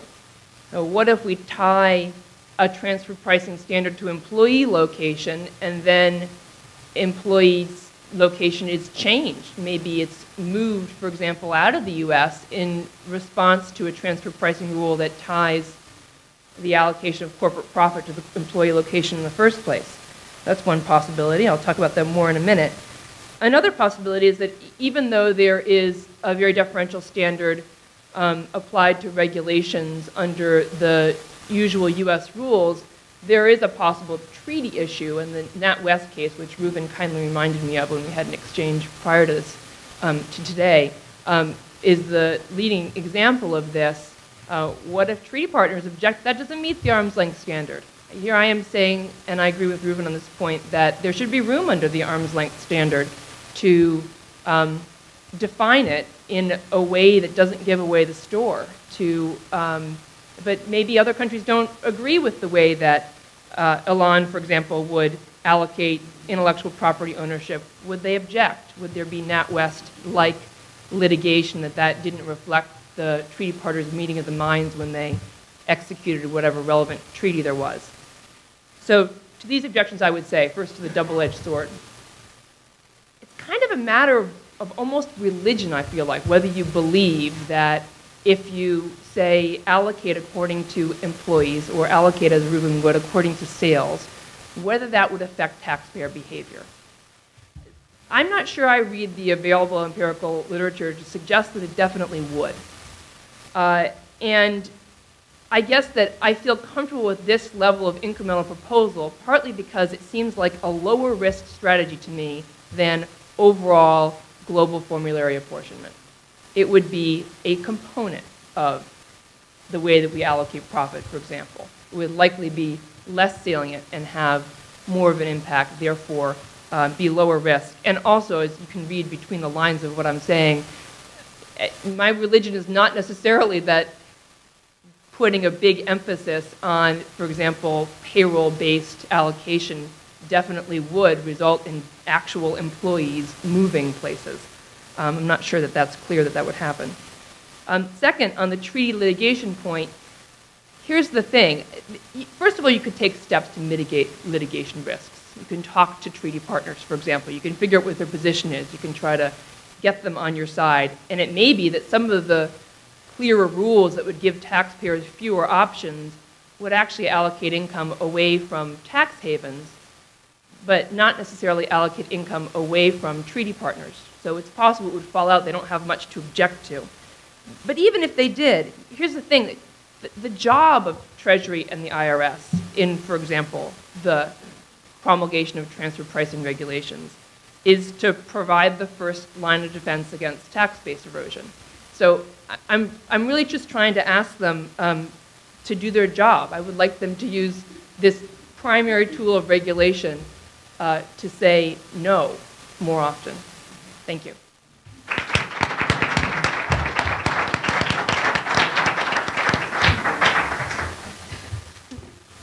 S4: So what if we tie a transfer pricing standard to employee location and then employee's location is changed? Maybe it's moved, for example, out of the US in response to a transfer pricing rule that ties the allocation of corporate profit to the employee location in the first place. That's one possibility. I'll talk about that more in a minute. Another possibility is that even though there is a very deferential standard applied to regulations under the usual US rules, there is a possible treaty issue, and the NatWest case, which Reuben kindly reminded me of when we had an exchange prior to this, to today, is the leading example of this. What if treaty partners object? That doesn't meet the arm's length standard. Here I am saying, and I agree with Reuben on this point, that there should be room under the arm's length standard to define it in a way that doesn't give away the store. But maybe other countries don't agree with the way that Alain, for example, would allocate intellectual property ownership. Would they object? Would there be NatWest-like litigation that didn't reflect the treaty partners' meeting of the minds when they executed whatever relevant treaty there was? So to these objections, I would say, first to the double-edged sword. It's kind of a matter of almost religion, I feel like, whether you believe that if you, say, allocate according to employees or allocate, as Reuben would, according to sales, whether that would affect taxpayer behavior. I'm not sure I read the available empirical literature to suggest that it definitely would. And I guess that I feel comfortable with this level of incremental proposal, partly because it seems like a lower risk strategy to me than overall global formulary apportionment. It would be a component of the way that we allocate profit, for example. It would likely be less salient and have more of an impact, therefore be lower risk. And also, as you can read between the lines of what I'm saying, my religion is not necessarily that putting a big emphasis on, for example, payroll-based allocation definitely would result in actual employees moving places. I'm not sure that that's clear that that would happen. Second, on the treaty litigation point, here's the thing. First of all, you could take steps to mitigate litigation risks. You can talk to treaty partners, for example. You can figure out what their position is. You can try to get them on your side. And it may be that some of the clearer rules that would give taxpayers fewer options would actually allocate income away from tax havens, but not necessarily allocate income away from treaty partners. So it's possible it would fall out. They don't have much to object to. But even if they did, here's the thing. The job of Treasury and the IRS in, for example, the promulgation of transfer pricing regulations is to provide the first line of defense against tax-based erosion. So I'm really just trying to ask them to do their job. I would like them to use this primary tool of regulation to say no more often. Thank you.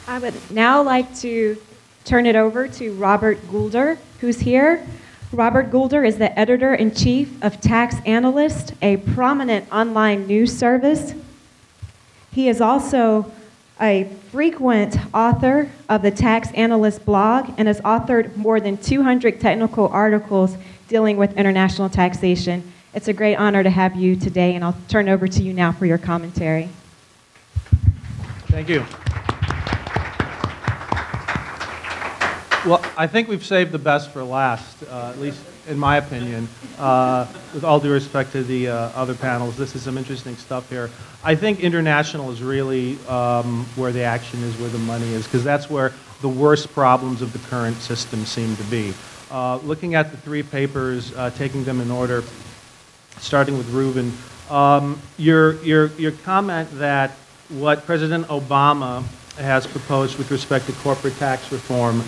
S1: I would now like to turn it over to Robert Goulder, who's here. Robert Goulder is the editor-in-chief of Tax Analysts, a prominent online news service. He is also a frequent author of the Tax Analyst blog and has authored more than 200 technical articles dealing with international taxation. It's a great honor to have you today, and I'll turn it over to you now for your commentary.
S5: Thank you. Well, I think we've saved the best for last, at least in my opinion. With all due respect to the other panels, this is some interesting stuff here. I think international is really where the action is, where the money is, because that's where the worst problems of the current system seem to be. Looking at the three papers, taking them in order, starting with Reuven, your comment that what President Obama has proposed with respect to corporate tax reform,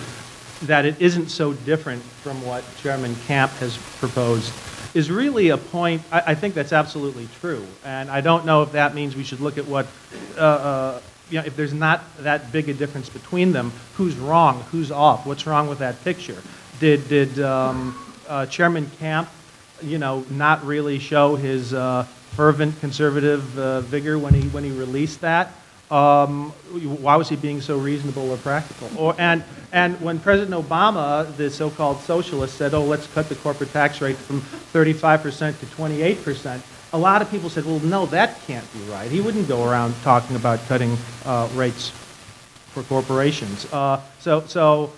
S5: that it isn't so different from what Chairman Camp has proposed, is really a point. I think that's absolutely true. And I don't know if that means we should look at what, if there's not that big a difference between them, who's wrong, who's off, what's wrong with that picture? Did Chairman Camp, not really show his fervent conservative vigor when he released that? Why was he being so reasonable or practical? And when President Obama, the so-called socialist, said, "Oh, let's cut the corporate tax rate from 35% to 28%," a lot of people said, "Well, no, that can't be right." He wouldn't go around talking about cutting rates for corporations. So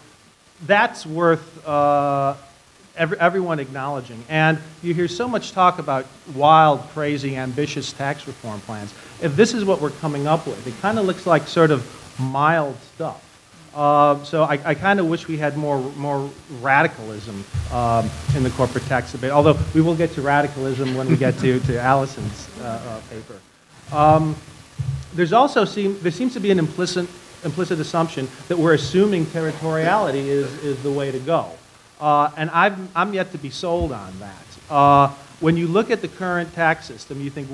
S5: that's worth everyone acknowledging. And you hear so much talk about wild, crazy, ambitious tax reform plans. If this is what we're coming up with, it kind of looks like sort of mild stuff. So I kind of wish we had more radicalism in the corporate tax debate, although we will get to radicalism when we get to Allison's paper. There seems to be an implicit assumption that we're assuming territoriality is the way to go. And I'm yet to be sold on that. When you look at the current tax system, you think,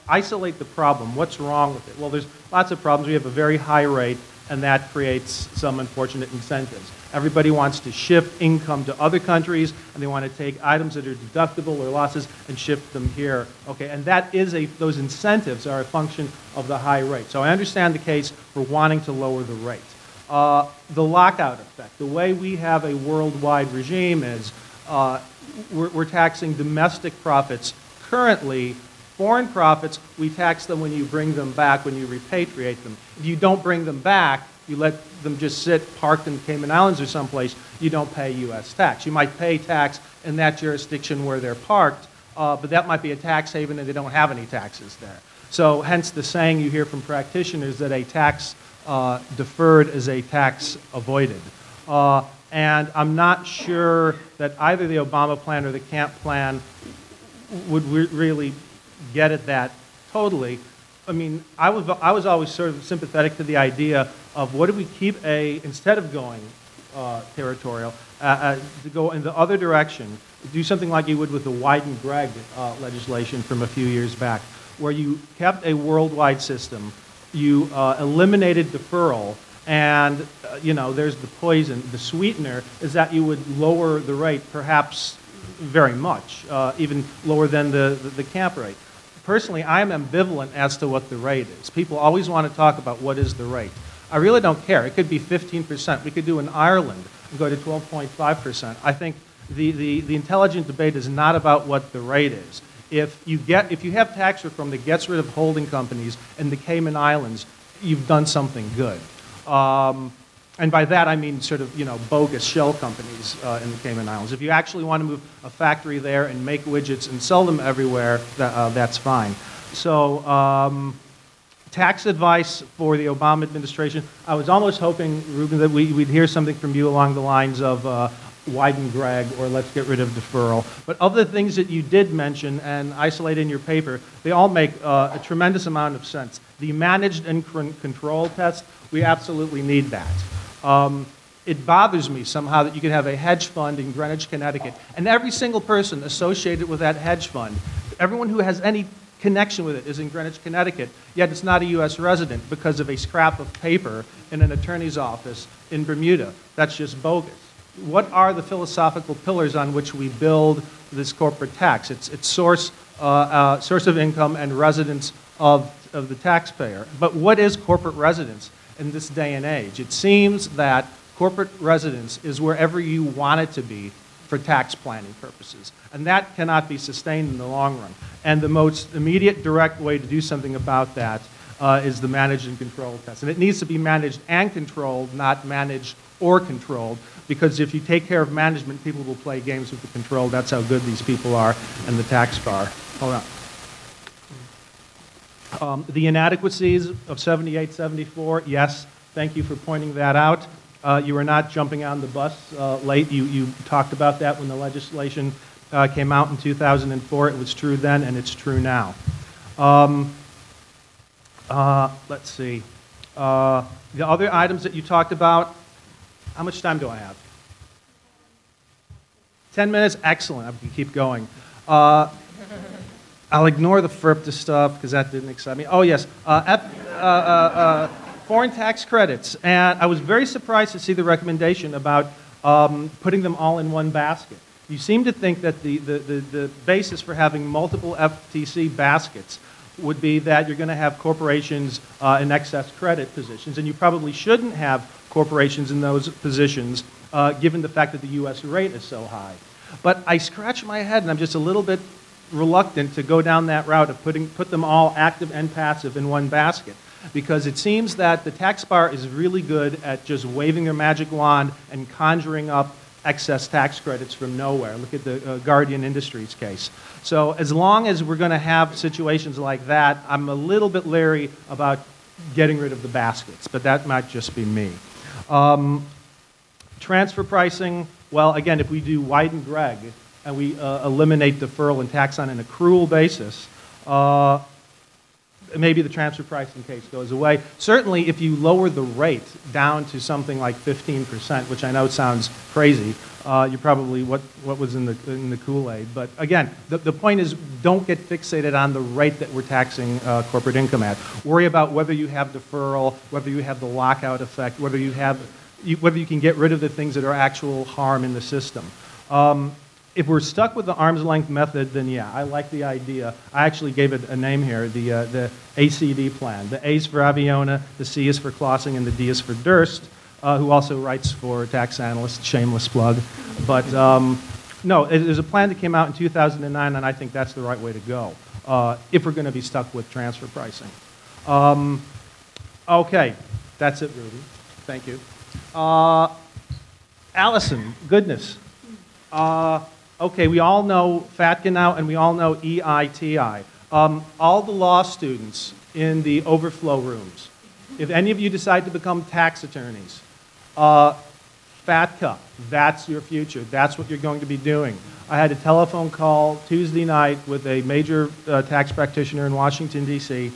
S5: isolate the problem. What's wrong with it? Well, there's lots of problems. We have a very high rate, and that creates some unfortunate incentives. Everybody wants to shift income to other countries, and they want to take items that are deductible or losses and shift them here. Okay, and that is those incentives are a function of the high rate. So I understand the case for wanting to lower the rate. The lockout effect. The way we have a worldwide regime is we're taxing domestic profits currently. Foreign profits, we tax them when you bring them back, when you repatriate them. If you don't bring them back, you let them just sit parked in the Cayman Islands or someplace, you don't pay U.S. tax. You might pay tax in that jurisdiction where they're parked, but that might be a tax haven and they don't have any taxes there. So hence the saying you hear from practitioners that a tax deferred is a tax avoided. And I'm not sure that either the Obama plan or the Camp plan would really get at that totally. I mean, I was always sort of sympathetic to the idea of what if we keep instead of going territorial, to go in the other direction, do something like you would with the Wyden-Gregg legislation from a few years back, where you kept a worldwide system, you eliminated deferral, and there's the poison. The sweetener is that you would lower the rate perhaps very much, even lower than the Camp rate. Personally, I am ambivalent as to what the rate is. People always want to talk about what is the rate. I really don't care. It could be 15%. We could do in Ireland and go to 12.5%. I think the intelligent debate is not about what the rate is. If you have tax reform that gets rid of holding companies in the Cayman Islands, you've done something good. And by that I mean sort of bogus shell companies in the Cayman Islands. If you actually want to move a factory there and make widgets and sell them everywhere, that's fine. So tax advice for the Obama administration. I was almost hoping, Reuven, that we'd hear something from you along the lines of Wyden-Gregg or let's get rid of deferral. But of the things that you did mention and isolate in your paper, they all make a tremendous amount of sense. The managed and control test, we absolutely need that. It bothers me somehow that you could have a hedge fund in Greenwich, Connecticut, and every single person associated with that hedge fund, everyone who has any connection with it is in Greenwich, Connecticut, yet it's not a U.S. resident because of a scrap of paper in an attorney's office in Bermuda. That's just bogus. What are the philosophical pillars on which we build this corporate tax? It's source of income and residence of the taxpayer. But what is corporate residence in this day and age? It seems that corporate residence is wherever you want it to be for tax planning purposes. And that cannot be sustained in the long run. And the most immediate, direct way to do something about that is the managed and controlled test. And it needs to be managed and controlled, not managed or controlled, because if you take care of management, people will play games with the control. That's how good these people are and the tax bar. Hold on. The inadequacies of 78, 74, yes, thank you for pointing that out. You were not jumping on the bus late. You talked about that when the legislation came out in 2004. It was true then, and it's true now. Let's see. The other items that you talked about, how much time do I have? 10 minutes? Excellent. I can keep going. I'll ignore the FERPTA stuff because that didn't excite me. Oh, yes. Foreign tax credits. And I was very surprised to see the recommendation about putting them all in one basket. You seem to think that the basis for having multiple FTC baskets would be that you're going to have corporations in excess credit positions, and you probably shouldn't have corporations in those positions given the fact that the U.S. rate is so high. But I scratch my head, and I'm just a little bit reluctant to go down that route of put them all active and passive in one basket, because it seems that the tax bar is really good at just waving their magic wand and conjuring up excess tax credits from nowhere. Look at the Guardian Industries case. So as long as we're going to have situations like that, I'm a little bit leery about getting rid of the baskets, but that might just be me. Transfer pricing, well, again, if we do White and Gregg and we eliminate deferral and tax on an accrual basis, maybe the transfer pricing case goes away. Certainly, if you lower the rate down to something like 15%, which I know sounds crazy, you're probably what was in the Kool-Aid. But again, the point is, don't get fixated on the rate that we're taxing corporate income at. Worry about whether you have deferral, whether you have the lockout effect, whether you can get rid of the things that are actual harm in the system. If we're stuck with the arm's length method, then yeah, I like the idea. I actually gave it a name here, the ACD plan. The A is for Aviona, the C is for Clausing, and the D is for Durst, who also writes for Tax Analysts, shameless plug. But no, there's a plan that came out in 2009, and I think that's the right way to go if we're going to be stuck with transfer pricing. Okay, that's it, Ruby. Thank you. Allison, goodness. Okay, we all know FATCA now, and we all know EITI. All the law students in the overflow rooms, if any of you decide to become tax attorneys, FATCA, that's your future. That's what you're going to be doing. I had a telephone call Tuesday night with a major tax practitioner in Washington, D.C.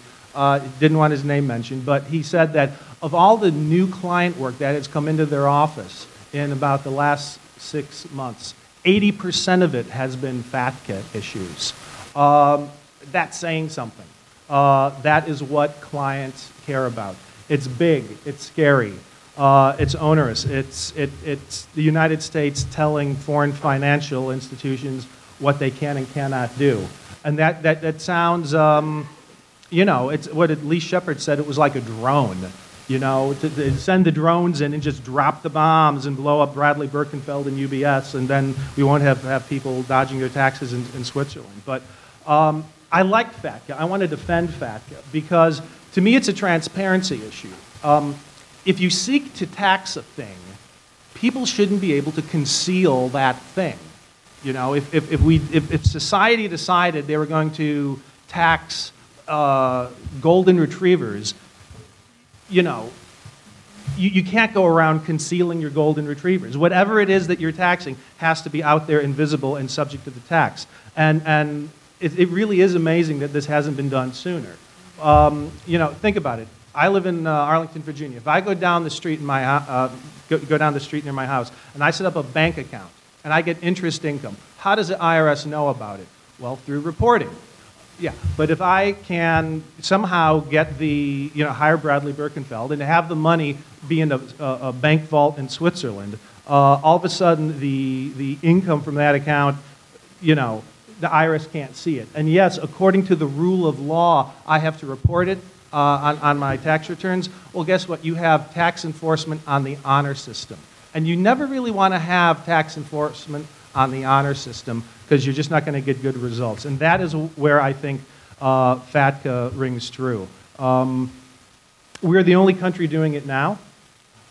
S5: Didn't want his name mentioned, but he said that of all the new client work that has come into their office in about the last 6 months, 80% of it has been FATCA issues. That's saying something. That is what clients care about. It's big, it's scary, it's onerous. It's the United States telling foreign financial institutions what they can and cannot do. And that sounds, you know, it's what Lee Shepard said, it was like a drone. You know, to send the drones in and just drop the bombs and blow up Bradley Birkenfeld and UBS, and then we won't have people dodging their taxes in Switzerland. But I like FATCA. I want to defend FATCA because, to me, it's a transparency issue. If you seek to tax a thing, people shouldn't be able to conceal that thing. You know, if society decided they were going to tax golden retrievers, you know, you can't go around concealing your golden retrievers. Whatever it is that you're taxing has to be out there and visible and subject to the tax. And it really is amazing that this hasn't been done sooner. You know, think about it. I live in Arlington, Virginia. If I go down the street in my go down the street near my house and I set up a bank account and I get interest income, how does the IRS know about it? Well, through reporting. Yeah, but if I can somehow get hire Bradley Birkenfeld and have the money be in a bank vault in Switzerland, all of a sudden the income from that account, you know, the IRS can't see it. And yes, according to the rule of law, I have to report it on my tax returns. Well, guess what? You have tax enforcement on the honor system. And you never really want to have tax enforcement on the honor system because you're just not going to get good results. And that is where I think FATCA rings true. We're the only country doing it now.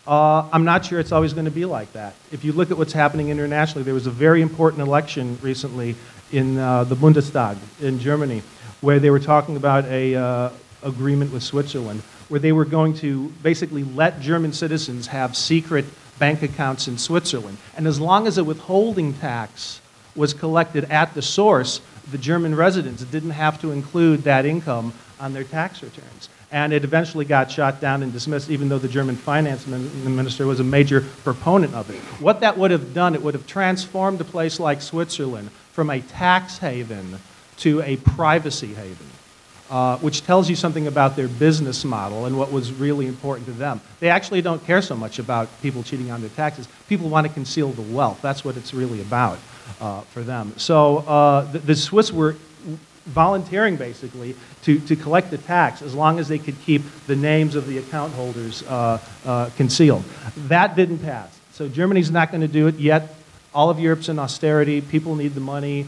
S5: I'm not sure it's always going to be like that. If you look at what's happening internationally, there was a very important election recently in the Bundestag in Germany, where they were talking about a agreement with Switzerland, where they were going to basically let German citizens have secret bank accounts in Switzerland. And as long as a withholding tax was collected at the source, the German residents didn't have to include that income on their tax returns. And it eventually got shot down and dismissed, even though the German finance minister was a major proponent of it. What that would have done, it would have transformed a place like Switzerland from a tax haven to a privacy haven, which tells you something about their business model and what was really important to them. They actually don't care so much about people cheating on their taxes. People want to conceal the wealth. That's what it's really about for them. So the Swiss were volunteering, basically, to collect the tax as long as they could keep the names of the account holders concealed. That didn't pass. So Germany's not going to do it yet. All of Europe's in austerity. People need the money.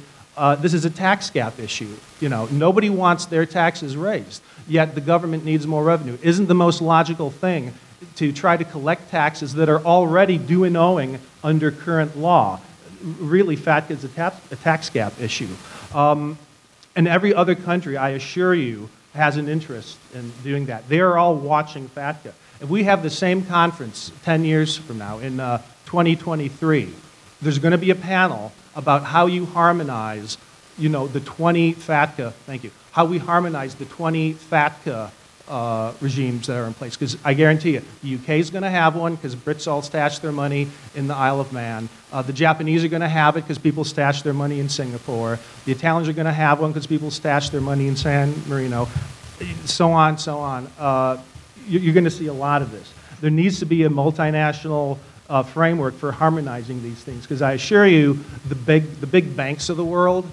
S5: This is a tax gap issue. You know, nobody wants their taxes raised, yet the government needs more revenue. Isn't the most logical thing to try to collect taxes that are already due and owing under current law? Really, FATCA is a tax gap issue. And every other country, I assure you, has an interest in doing that. They are all watching FATCA. If we have the same conference 10 years from now, in 2023, there's going to be a panel about how you harmonize, you know, the 20 FATCA, thank you, how we harmonize the 20 FATCA regimes that are in place. Because I guarantee you, the UK is going to have one because Brits all stash their money in the Isle of Man. The Japanese are going to have it because people stash their money in Singapore. The Italians are going to have one because people stash their money in San Marino. So on, so on. You're going to see a lot of this. There needs to be a multinational framework for harmonizing these things, because I assure you, the big banks of the world,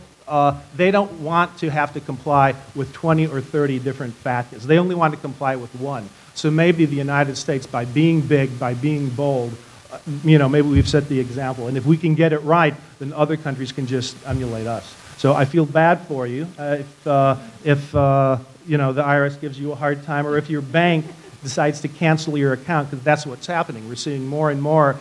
S5: they don't want to have to comply with 20 or 30 different FATCAs. They only want to comply with one. So maybe the United States, by being big, by being bold, you know, maybe we've set the example. And if we can get it right, then other countries can just emulate us. So I feel bad for you if you know, the IRS gives you a hard time, or if your bank decides to cancel your account, because that's what's happening. We're seeing more and more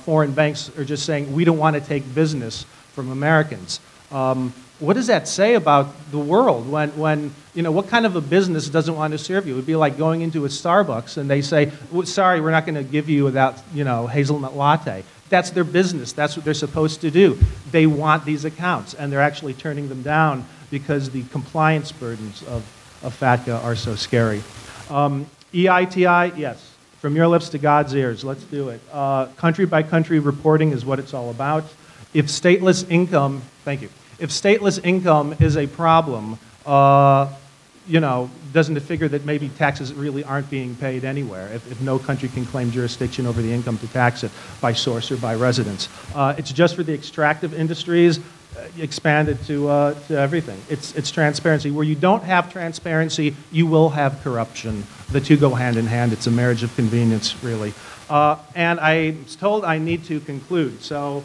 S5: foreign banks are just saying, we don't want to take business from Americans. What does that say about the world when you know, what kind of a business doesn't want to serve you? It would be like going into a Starbucks and they say, well, sorry, we're not going to give you that, you know, hazelnut latte. That's their business. That's what they're supposed to do. They want these accounts, and they're actually turning them down because the compliance burdens of FATCA are so scary. EITI, yes. From your lips to God's ears. Let's do it. Country by country reporting is what it's all about. If stateless income, thank you. If stateless income is a problem, you know, doesn't it figure that maybe taxes really aren't being paid anywhere if no country can claim jurisdiction over the income to tax it by source or by residence? It's just for the extractive industries, expanded to everything. It's transparency. Where you don't have transparency, you will have corruption. The two go hand in hand. It's a marriage of convenience, really. And I was told I need to conclude. So,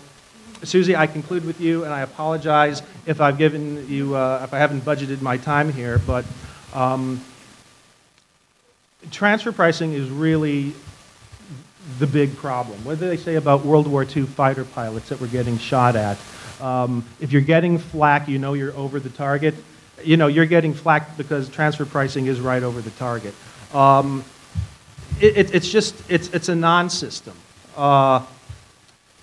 S5: Susie, I conclude with you, and I apologize if I've given you, if I haven't budgeted my time here, but transfer pricing is really the big problem. What do they say about World War II fighter pilots that were getting shot at? If you're getting flack, you know you're over the target. You know, you're getting flack because transfer pricing is right over the target. It's a non-system.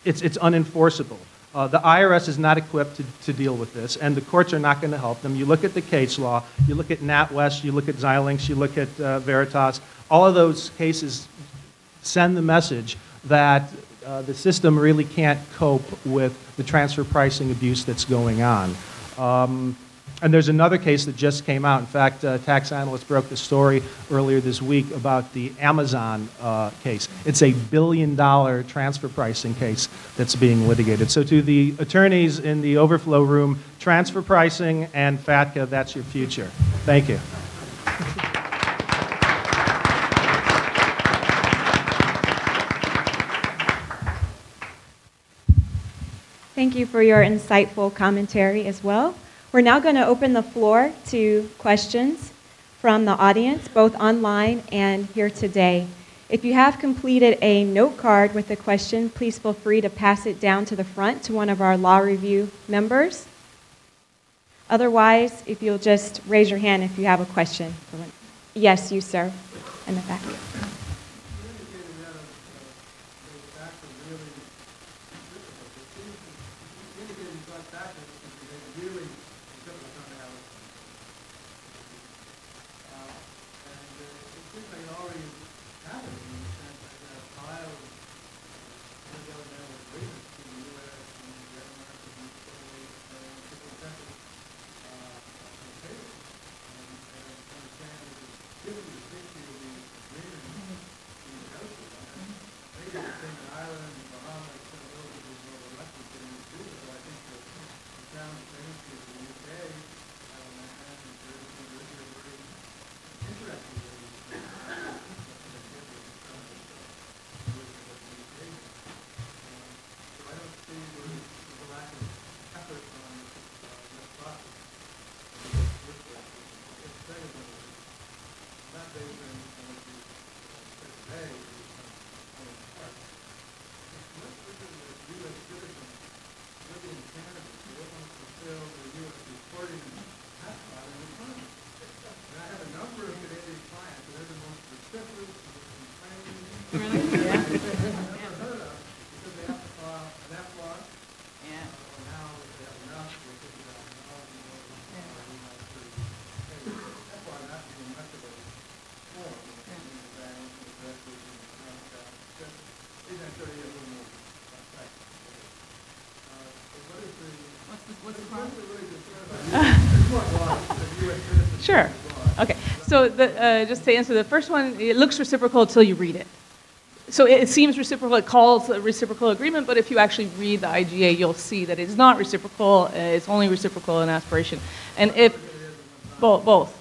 S5: It's unenforceable. The IRS is not equipped to deal with this, and the courts are not going to help them. You look at the case law, you look at NatWest, you look at Xilinx, you look at Veritas. All of those cases send the message that the system really can't cope with the transfer pricing abuse that's going on. And there's another case that just came out. In fact, Tax Analysts broke the story earlier this week about the Amazon case. It's a $1 billion transfer pricing case that's being litigated. So to the attorneys in the overflow room, transfer pricing and FATCA, that's your future. Thank you.
S1: Thank you for your insightful commentary as well. We're now going to open the floor to questions from the audience, both online and here today. If you have completed a note card with a question, please feel free to pass it down to the front to one of our law review members. Otherwise, if you'll just raise your hand if you have a question. Yes, you, sir, in the back. Sure. Okay. So just to answer the first one, it looks reciprocal until you read it. So it seems reciprocal. It calls a reciprocal agreement, but if you actually read the IGA, you'll see that it's not reciprocal. It's only reciprocal in aspiration. And if both, all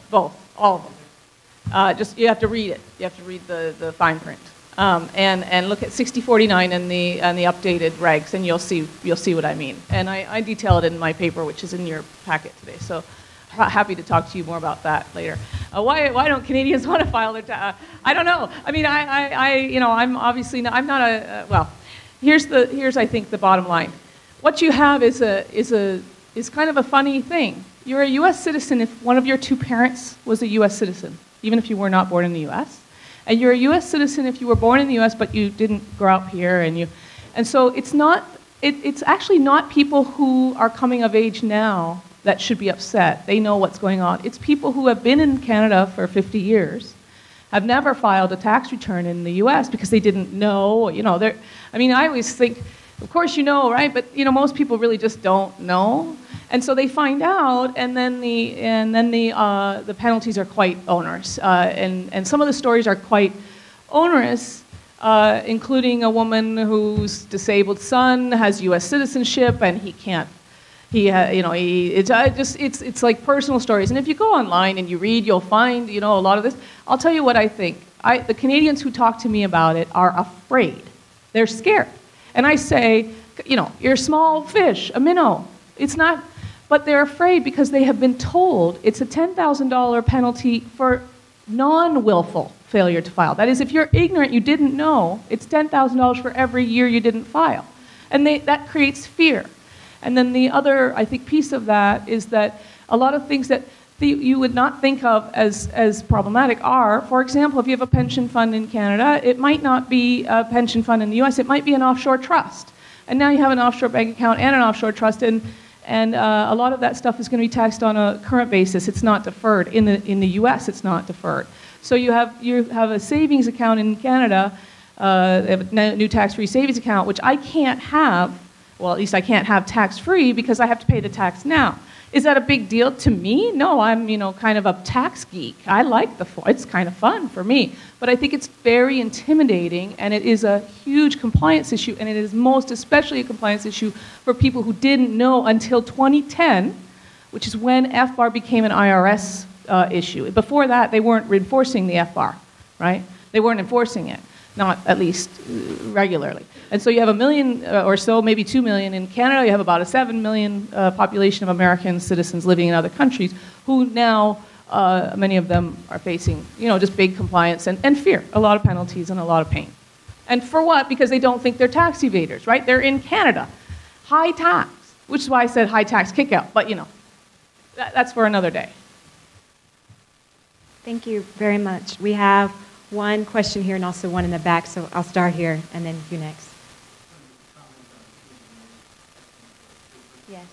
S1: of them. Just you have to read it. You have to read the fine print. And look at 6049 and the updated regs, and you'll see what I mean. And I detail it in my paper, which is in your packet today. So happy to talk to you more about that later. Why don't Canadians want to file their tax? I don't know. I mean, I'm obviously not, I'm not a well. Here's I think the bottom line. What you have is kind of a funny thing. You're a U.S. citizen if one of your two parents was a U.S. citizen, even if you were not born in the U.S. And you're a U.S. citizen if you were born in the U.S. but you didn't grow up here, and so it's not. It's actually not people who are coming of age now that should be upset. They know what's going on. It's people who have been in Canada for 50 years, have never filed a tax return in the U.S. because they didn't know. I mean, I always think, of course you know, right? But most people really just don't know, and so they find out, and then the penalties are quite onerous, and some of the stories are quite onerous, including a woman whose disabled son has U.S. citizenship and he can't. It's like personal stories. And if you go online and you read, you'll find, a lot of this. I'll tell you what I think. The Canadians who talk to me about it are afraid. They're scared. And I say, you're a small fish, a minnow. It's not, but they're afraid because they have been told it's a $10,000 penalty for non-willful failure to file. That is, if you're ignorant, you didn't know, it's $10,000 for every year you didn't file. And that creates fear. And then the other, I think, piece of that is that a lot of things that you would not think of as problematic are, for example, if you have a pension fund in Canada, it might not be a pension fund in the US, it might be an offshore trust. And now you have an offshore bank account and an offshore trust, and a lot of that stuff is going to be taxed on a current basis. It's not deferred. In the US, it's not deferred. So you have a savings account in Canada, a new tax-free savings account, which I can't have. Well, at least I can't have tax-free because I have to pay the tax now. Is that a big deal to me? No, I'm kind of a tax geek. I like it's kind of fun for me. But I think it's very intimidating, and it is a huge compliance issue, and it is most especially a compliance issue for people who didn't know until 2010, which is when FBAR became an IRS issue. Before that, they weren't enforcing the FBAR, right? They weren't enforcing it, not at least regularly. And so you have 1 million or so, maybe 2 million in Canada. You have about a 7 million population of American citizens living in other countries who now
S2: many of them are facing, just big compliance and fear, a lot of penalties and a lot of pain. And for what? Because they don't think they're tax evaders, right? They're in Canada. High tax, which is why I said high tax kickout, but that's for another day.
S1: Thank you very much. We have one question here and also one in the back, so I'll start here and then you next. Yes.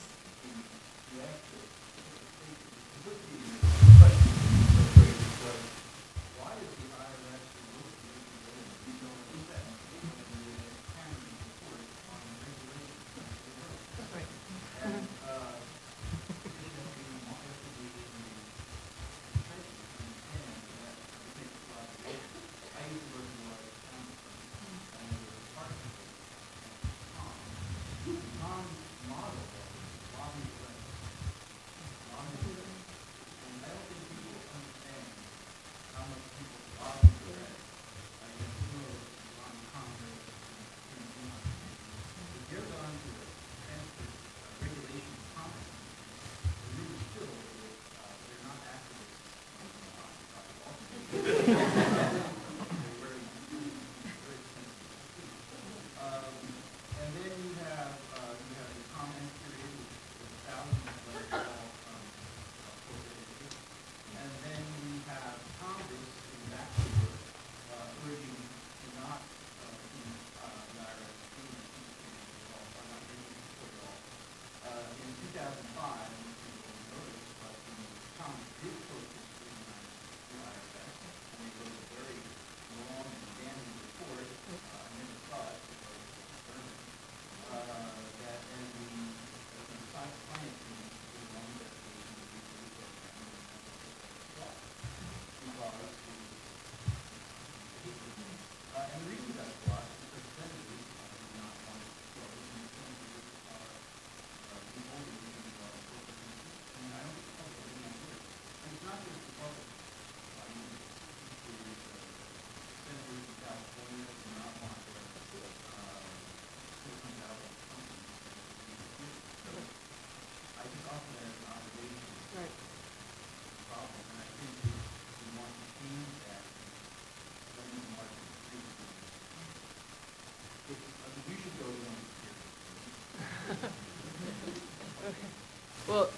S4: Well,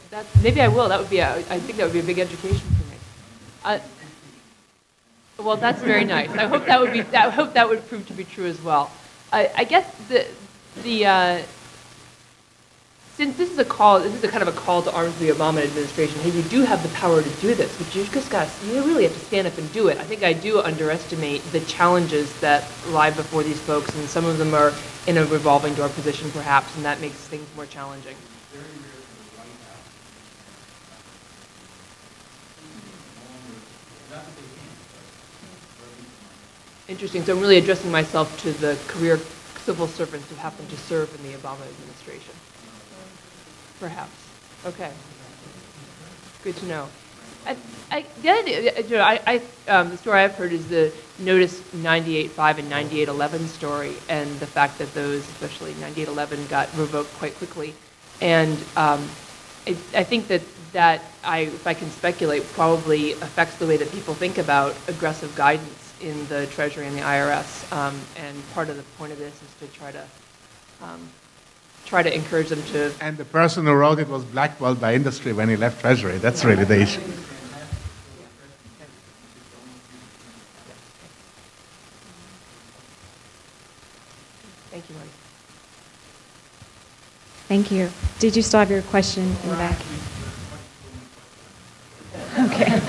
S4: maybe I will. That would be I think that would be a big education for me. Well, that's very nice. I hope that would prove to be true as well. I guess since this is a kind of a call to arms for the Obama administration. Hey, you do have the power to do this, but you really have to stand up and do it. I think I do underestimate the challenges that lie before these folks, and some of them are in a revolving door position, perhaps, and that makes things more challenging. Interesting. So I'm really addressing myself to the career civil servants who happen to serve in the Obama administration. Perhaps. Okay. Good to know. The story I've heard is the Notice 98.5 and 98.11 story, and the fact that those, especially 98.11, got revoked quite quickly. And I think that if I can speculate, probably affects the way that people think about aggressive guidance in the Treasury and the IRS, and part of the point of this is to try to encourage them to.
S3: And the person who wrote it was blackballed by industry when he left Treasury. That's really the issue.
S4: Thank you, Marty.
S1: Thank you. Did you still have your question in the back? Okay.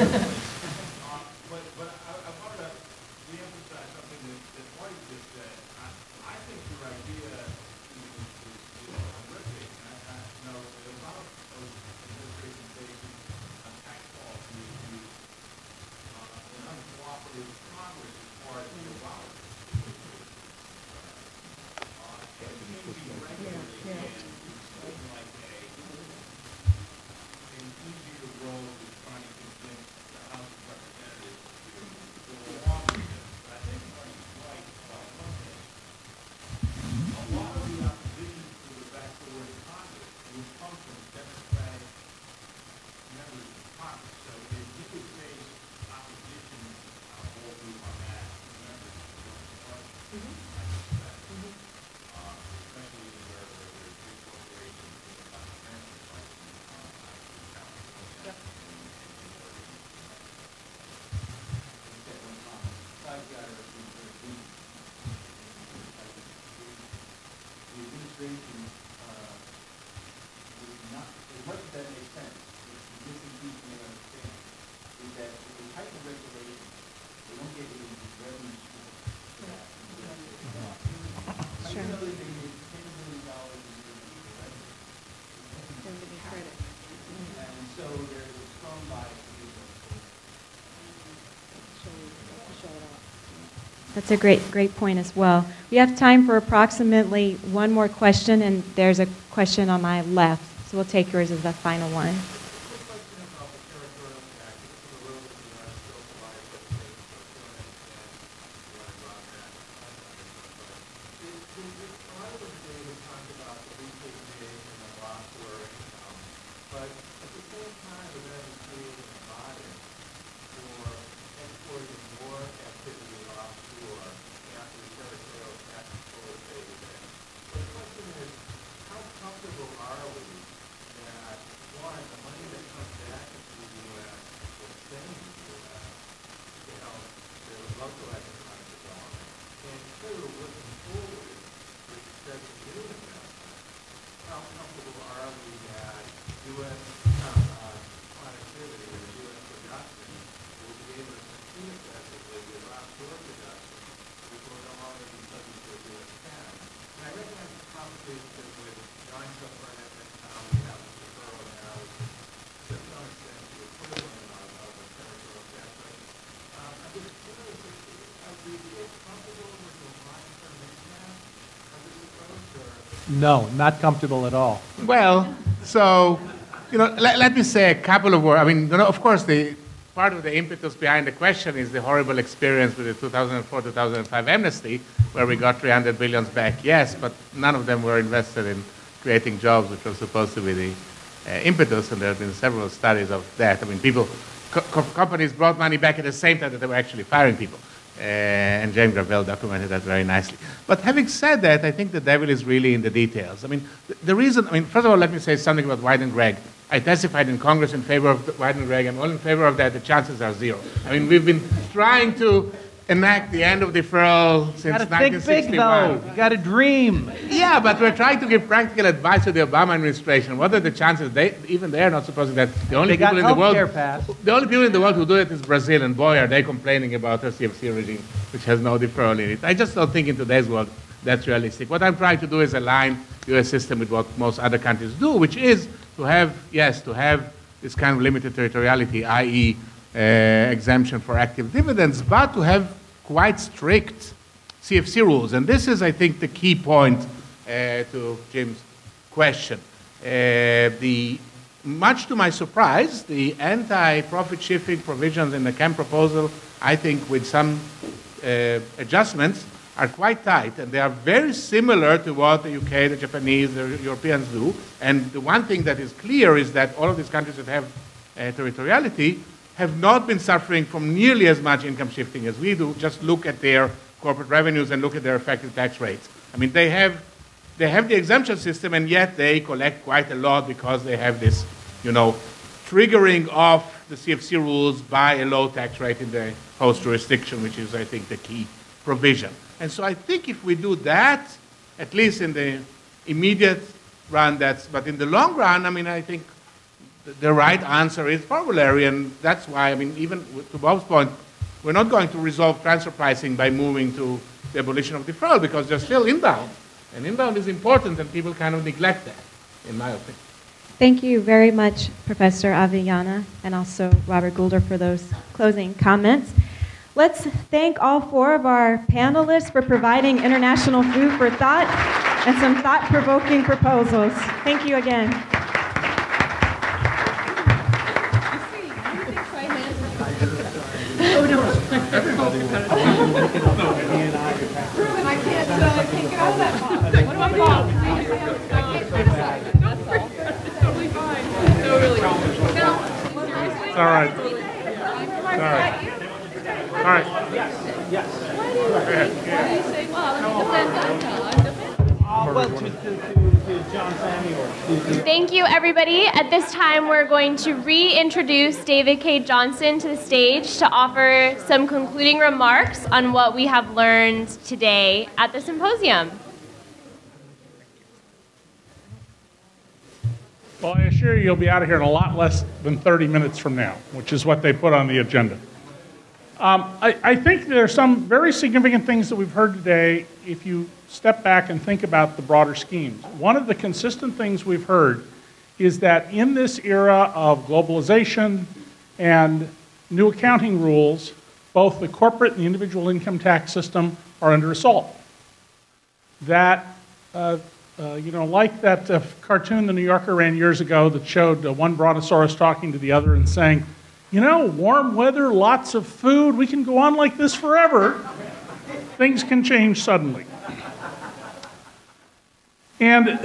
S1: That's a great point as well. We have time for approximately one more question, and there's a question on my left. So we'll take yours as the final one.
S5: No, not comfortable at all.
S3: Well, so, let me say a couple of words. I mean, of course, the part of the impetus behind the question is the horrible experience with the 2004-2005 amnesty, where we got 300 billion back, yes, but none of them were invested in creating jobs, which was supposed to be the impetus, and there have been several studies of that. I mean, companies brought money back at the same time that they were actually firing people. And James Gravel documented that very nicely. But having said that, I think the devil is really in the details. I mean, the reason, first of all, let me say something about White and Gregg. I testified in Congress in favor of White and Gregg. I'm all in favor of that. The chances are zero. I mean, we've been trying to enact the end of deferral since 1961.
S5: Think big, though. You got to dream.
S3: Yeah, but we're trying to give practical advice to the Obama administration. What are the chances? Even they are not supposing that the only people in the world. The only people in the world who do it is Brazil, and boy, are they complaining about their CFC regime, which has no deferral in it. I just don't think in today's world that's realistic. What I'm trying to do is align the U.S. system with what most other countries do, which is to have this kind of limited territoriality, i.e., exemption for active dividends, but to have quite strict CFC rules. And this is, I think, the key point to Jim's question. Much to my surprise, the anti-profit shifting provisions in the Kemp proposal, I think with some adjustments, are quite tight, and they are very similar to what the UK, the Japanese, the Europeans do. And the one thing that is clear is that all of these countries that have territoriality have not been suffering from nearly as much income shifting as we do. Just look at their corporate revenues and look at their effective tax rates. I mean, they have the exemption system, and yet they collect quite a lot because they have this, triggering off the CFC rules by a low tax rate in the host jurisdiction, which is, I think, the key provision. And so I think if we do that, at least in the immediate run, but in the long run, I think the right answer is formulary, and that's why, even to Bob's point, we're not going to resolve transfer pricing by moving to the abolition of deferral, because there's still inbound. And inbound is important, and people kind of neglect that, in my opinion.
S1: Thank you very much, Professor Avellana, and also Robert Goulder, for those closing comments. Let's thank all four of our panelists for providing international food for thought and some thought-provoking proposals. Thank you again.
S2: Oh, no. Ruben, I can't get out of that box. What about Bob? I can't criticize. It's totally fine. No, really. No, seriously?
S3: It's all right. All right. All right.
S5: Yes.
S2: Why do you say, well, defend that?
S5: Well, to John Samuel.
S6: Thank you, everybody. At this time, we're going to reintroduce David Cay Johnston to the stage to offer some concluding remarks on what we have learned today at the symposium.
S7: Well, I assure you, you'll be out of here in a lot less than 30 minutes from now, which is what they put on the agenda. I think there are some very significant things that we've heard today if you step back and think about the broader schemes. One of the consistent things we've heard is that in this era of globalization and new accounting rules, both the corporate and the individual income tax system are under assault. That, like that cartoon the New Yorker ran years ago that showed one brontosaurus talking to the other and saying, warm weather, lots of food, we can go on like this forever. Things can change suddenly. And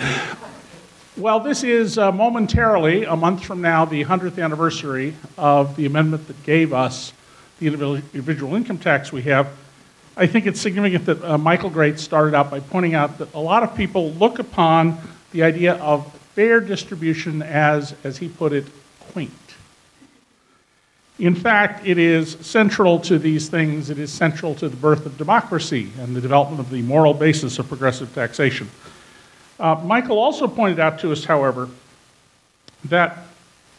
S7: while this is momentarily, a month from now, the 100th anniversary of the amendment that gave us the individual income tax we have, I think it's significant that Michael Graetz started out by pointing out that a lot of people look upon the idea of fair distribution as he put it, quaint. In fact, it is central to these things. It is central to the birth of democracy and the development of the moral basis of progressive taxation. Michael also pointed out to us, however, that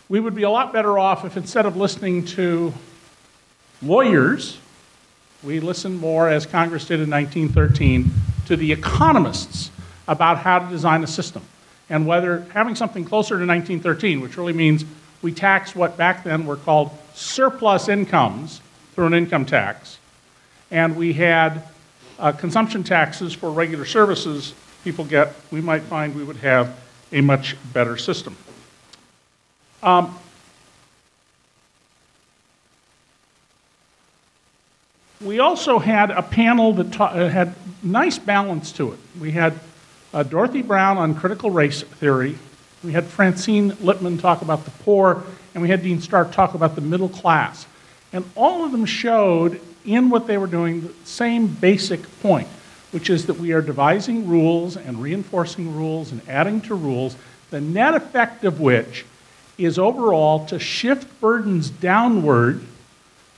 S7: we would be a lot better off if instead of listening to lawyers, we listened more, as Congress did in 1913, to the economists about how to design a system. And whether having something closer to 1913, which really means we tax what back then were called surplus incomes through an income tax, and we had consumption taxes for regular services people get, we might find we would have a much better system. We also had a panel that had nice balance to it. We had Dorothy Brown on critical race theory. We had Francine Littman talk about the poor, and we had Dean Stark talk about the middle class. And all of them showed in what they were doing the same basic point, which is that we are devising rules and reinforcing rules and adding to rules, the net effect of which is overall to shift burdens downward,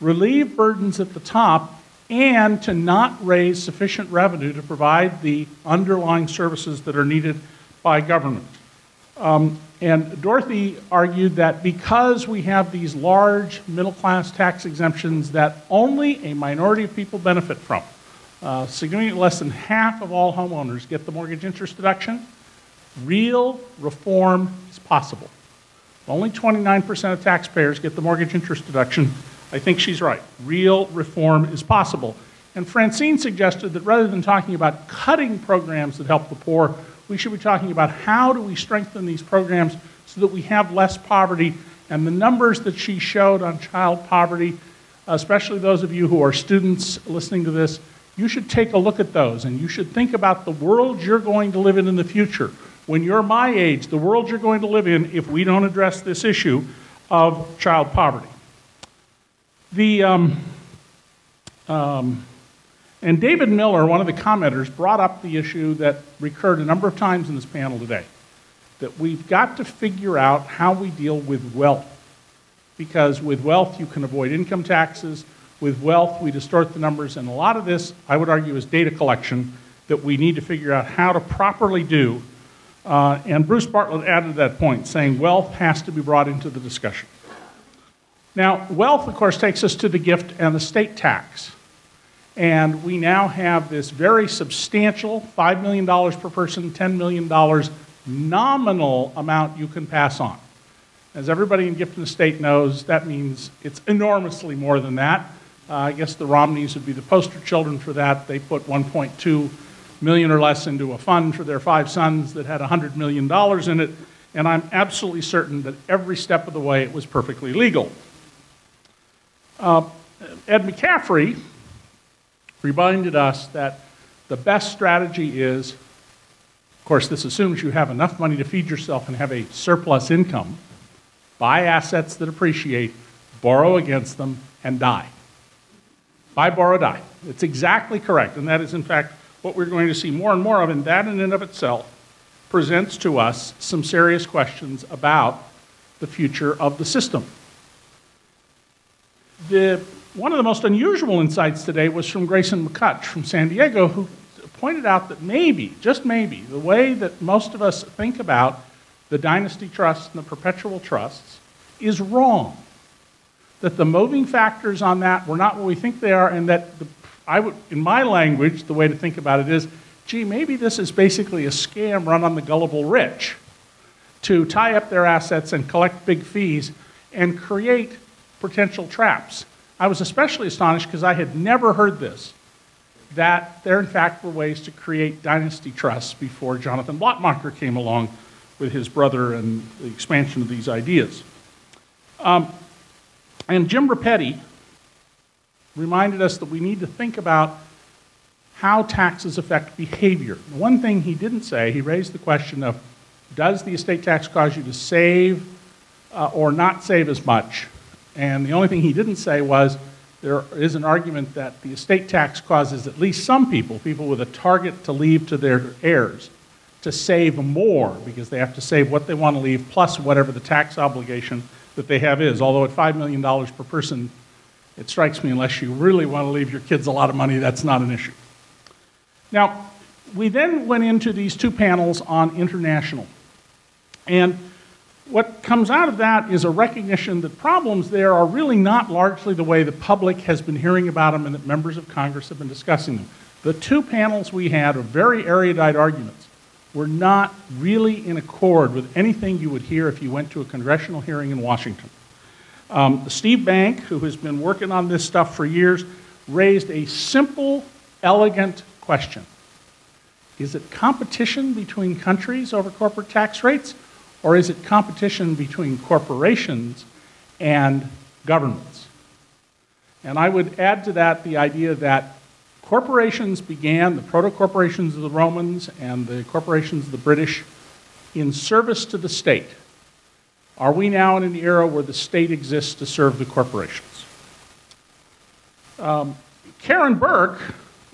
S7: relieve burdens at the top, and to not raise sufficient revenue to provide the underlying services that are needed by government. And Dorothy argued that because we have these large middle-class tax exemptions that only a minority of people benefit from, significantly less than half of all homeowners get the mortgage interest deduction, real reform is possible. Only 29% of taxpayers get the mortgage interest deduction. I think she's right. Real reform is possible. And Francine suggested that rather than talking about cutting programs that help the poor, we should be talking about how do we strengthen these programs so that we have less poverty. And the numbers that she showed on child poverty, especially those of you who are students listening to this, you should take a look at those and you should think about the world you're going to live in the future. When you're my age, the world you're going to live in if we don't address this issue of child poverty. And David Miller, one of the commenters, brought up the issue that recurred a number of times in this panel today, that we've got to figure out how we deal with wealth. Because with wealth, you can avoid income taxes. With wealth, we distort the numbers. And a lot of this, I would argue, is data collection that we need to figure out how to properly do. And Bruce Bartlett added that point, saying wealth has to be brought into the discussion. Now, wealth, of course, takes us to the gift and the state tax. And we now have this very substantial $5 million per person, $10 million nominal amount you can pass on. As everybody in gift and estate knows, that means it's enormously more than that. I guess the Romneys would be the poster children for that. They put $1.2 million or less into a fund for their 5 sons that had $100 million in it, and I'm absolutely certain that every step of the way it was perfectly legal. Ed McCaffrey reminded us that the best strategy is, of course, this assumes you have enough money to feed yourself and have a surplus income, buy assets that appreciate, borrow against them, and die. Buy, borrow, die. It's exactly correct, and that is, in fact, what we're going to see more and more of, and that in and of itself presents to us some serious questions about the future of the system. One of the most unusual insights today was from Grayson McCutch from San Diego, who pointed out that maybe, just maybe, the way that most of us think about the dynasty trusts and the perpetual trusts is wrong. That the moving factors on that were not what we think they are, and that, in my language, the way to think about it is, gee, maybe this is basically a scam run on the gullible rich to tie up their assets and collect big fees and create potential traps. I was especially astonished because I had never heard this, that there in fact were ways to create dynasty trusts before Jonathan Blattmacher came along with his brother and the expansion of these ideas. And Jim Rapetti reminded us that we need to think about how taxes affect behavior. The one thing he didn't say, he raised the question of, does the estate tax cause you to save or not save as much? And the only thing he didn't say was, there is an argument that the estate tax causes at least some people, people with a target to leave to their heirs, to save more because they have to save what they want to leave plus whatever the tax obligation that they have is. Although at $5 million per person, it strikes me unless you really want to leave your kids a lot of money, that's not an issue. Now, we then went into these two panels on international. And what comes out of that is a recognition that problems there are really not largely the way the public has been hearing about them and that members of Congress have been discussing them. The two panels we had of very erudite arguments were not really in accord with anything you would hear if you went to a congressional hearing in Washington. Steve Bank, who has been working on this stuff for years, raised a simple, elegant question. Is it competition between countries over corporate tax rates? Or is it competition between corporations and governments? And I would add to that the idea that corporations began, the proto-corporations of the Romans and the corporations of the British, in service to the state. Are we now in an era where the state exists to serve the corporations? Karen Burke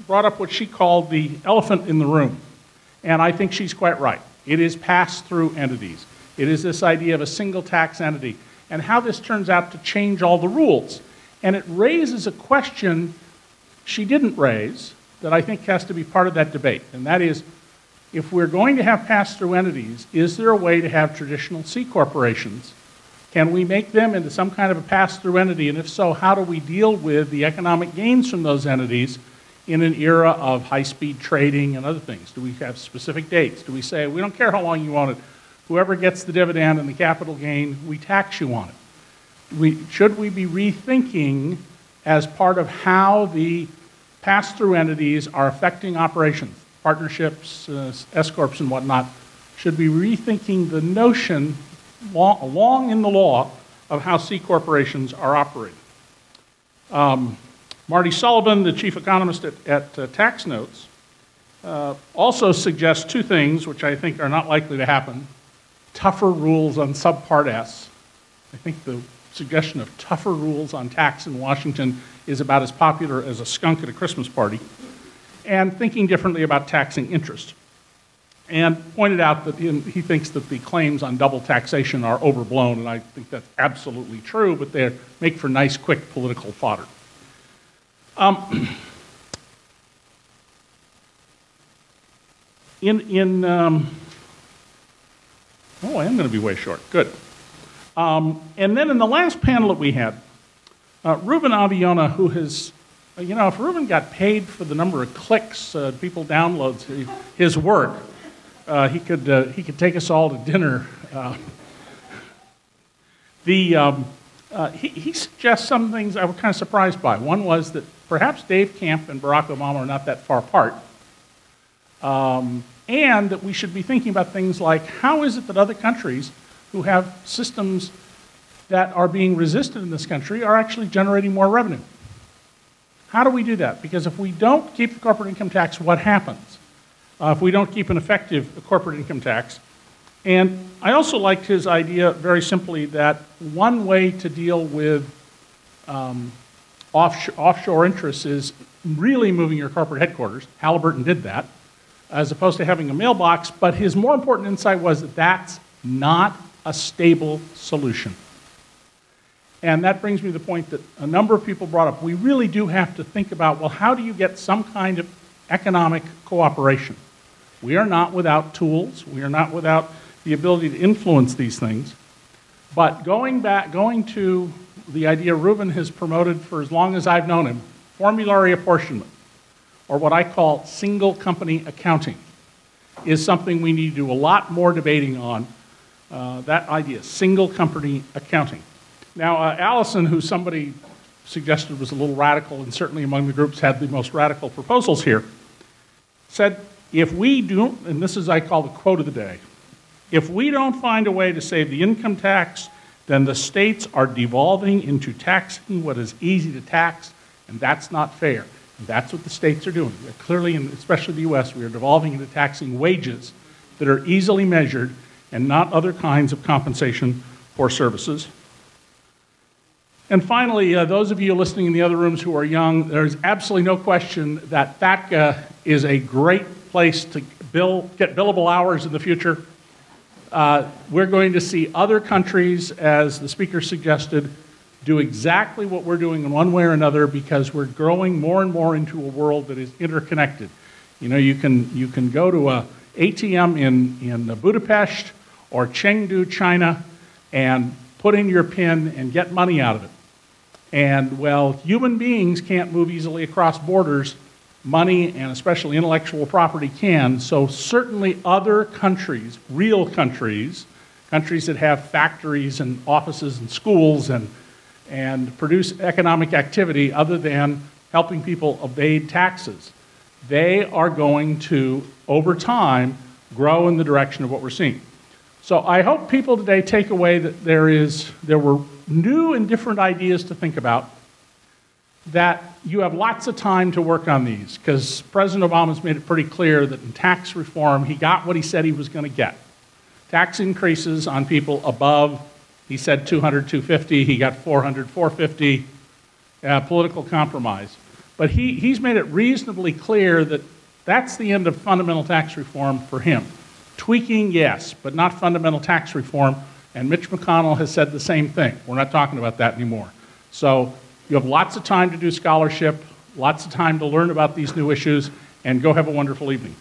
S7: brought up what she called the elephant in the room. And I think she's quite right. It is pass-through entities. It is this idea of a single tax entity and how this turns out to change all the rules. And it raises a question she didn't raise that I think has to be part of that debate. And that is, if we're going to have pass-through entities, is there a way to have traditional C corporations? Can we make them into some kind of a pass-through entity? And if so, how do we deal with the economic gains from those entities in an era of high-speed trading and other things? Do we have specific dates? Do we say, we don't care how long you own it, whoever gets the dividend and the capital gain, we tax you on it? Should we be rethinking, as part of how the pass-through entities are affecting operations, partnerships, S-corps and whatnot, should be rethinking the notion along in the law of how C corporations are operating? Marty Sullivan, the chief economist at Tax Notes, also suggests two things which I think are not likely to happen. Tougher rules on subpart S. I think the suggestion of tougher rules on tax in Washington is about as popular as a skunk at a Christmas party. And thinking differently about taxing interest. And pointed out that he thinks that the claims on double taxation are overblown, and I think that's absolutely true, but they make for nice, quick political fodder. Oh, I am going to be way short. Good. And then in the last panel that we had, Ruben Aviona, who has, if Ruben got paid for the number of clicks people download his work, he could take us all to dinner. He suggests some things I was kind of surprised by. One was that perhaps Dave Camp and Barack Obama are not that far apart. And that we should be thinking about things like, how is it that other countries who have systems that are being resisted in this country are actually generating more revenue? How do we do that? Because if we don't keep the corporate income tax, what happens? If we don't keep an effective corporate income tax. And I also liked his idea, very simply, that one way to deal with offshore interests is really moving your corporate headquarters. Halliburton did that, as opposed to having a mailbox. But his more important insight was that that's not a stable solution. And that brings me to the point that a number of people brought up. We really do have to think about, well, how do you get some kind of economic cooperation? We are not without tools. We are not without the ability to influence these things. But going to the idea Ruben has promoted for as long as I've known him, formulary apportionment, or what I call single company accounting, is something we need to do a lot more debating on. That idea, single company accounting. Now, Allison, who's somebody suggested was a little radical, and certainly among the groups had the most radical proposals here, said, if we don't, and this is, I call the quote of the day, if we don't find a way to save the income tax, then the states are devolving into taxing what is easy to tax, and that's not fair. And that's what the states are doing. They're clearly, and especially the US, we are devolving into taxing wages that are easily measured and not other kinds of compensation for services. And finally, those of you listening in the other rooms who are young, there's absolutely no question that FATCA is a great place to get billable hours in the future. We're going to see other countries, as the speaker suggested, do exactly what we're doing in one way or another, because we're growing more and more into a world that is interconnected. You know, you can go to a ATM in Budapest or Chengdu, China, and put in your PIN and get money out of it. And, well, human beings can't move easily across borders. Money, and especially intellectual property, can. So certainly other countries, real countries, countries that have factories and offices and schools and produce economic activity other than helping people evade taxes, they are going to, over time, grow in the direction of what we're seeing. So I hope people today take away that there were new and different ideas to think about, that you have lots of time to work on these, because President Obama's made it pretty clear that in tax reform, he got what he said he was going to get. Tax increases on people above, he said 200, 250, he got 400, 450, political compromise. But he's made it reasonably clear that that's the end of fundamental tax reform for him. Tweaking, yes, but not fundamental tax reform, and Mitch McConnell has said the same thing. We're not talking about that anymore. So you have lots of time to do scholarship, lots of time to learn about these new issues, and go have a wonderful evening.